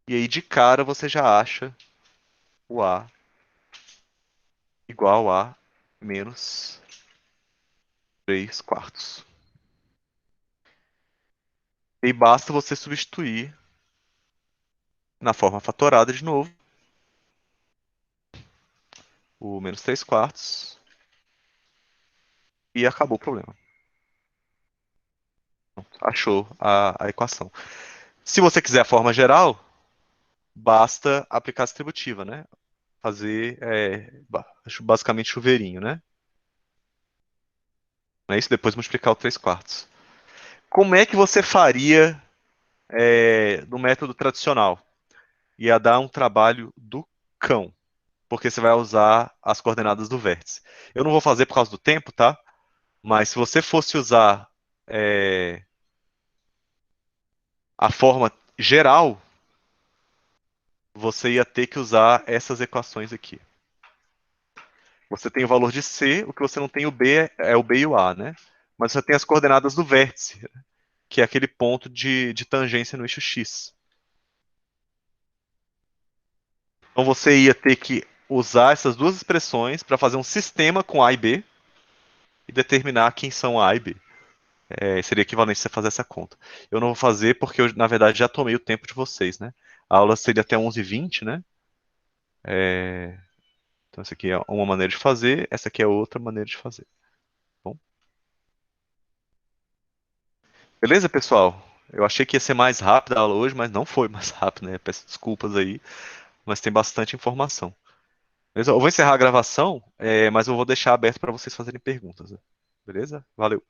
Speaker 1: E aí de cara você já acha o a igual a menos 3 quartos. E basta você substituir na forma fatorada de novo o menos 3 quartos e acabou o problema. Achou a equação. Se você quiser a forma geral, basta aplicar a distributiva, né? Fazer basicamente chuveirinho, né? É isso, depois multiplicar o 3 quartos. Como é que você faria no método tradicional? Ia dar um trabalho do cão, porque você vai usar as coordenadas do vértice. Eu não vou fazer por causa do tempo, tá? Mas se você fosse usar a forma geral, você ia ter que usar essas equações aqui. Você tem o valor de C, o que você não tem o B é o B e o A, né? Mas você tem as coordenadas do vértice, que é aquele ponto de tangência no eixo X. Então você ia ter que usar essas duas expressões para fazer um sistema com A e B e determinar quem são A e B. Seria equivalente a você fazer essa conta. Eu não vou fazer porque eu, na verdade, já tomei o tempo de vocês, né? A aula seria até 11h20, né? Então essa aqui é uma maneira de fazer, essa aqui é outra maneira de fazer. Bom, beleza, pessoal? Eu achei que ia ser mais rápida a aula hoje, mas não foi mais rápido, né? Peço desculpas aí, mas tem bastante informação. Beleza? Eu vou encerrar a gravação, mas eu vou deixar aberto para vocês fazerem perguntas. Né? Beleza? Valeu.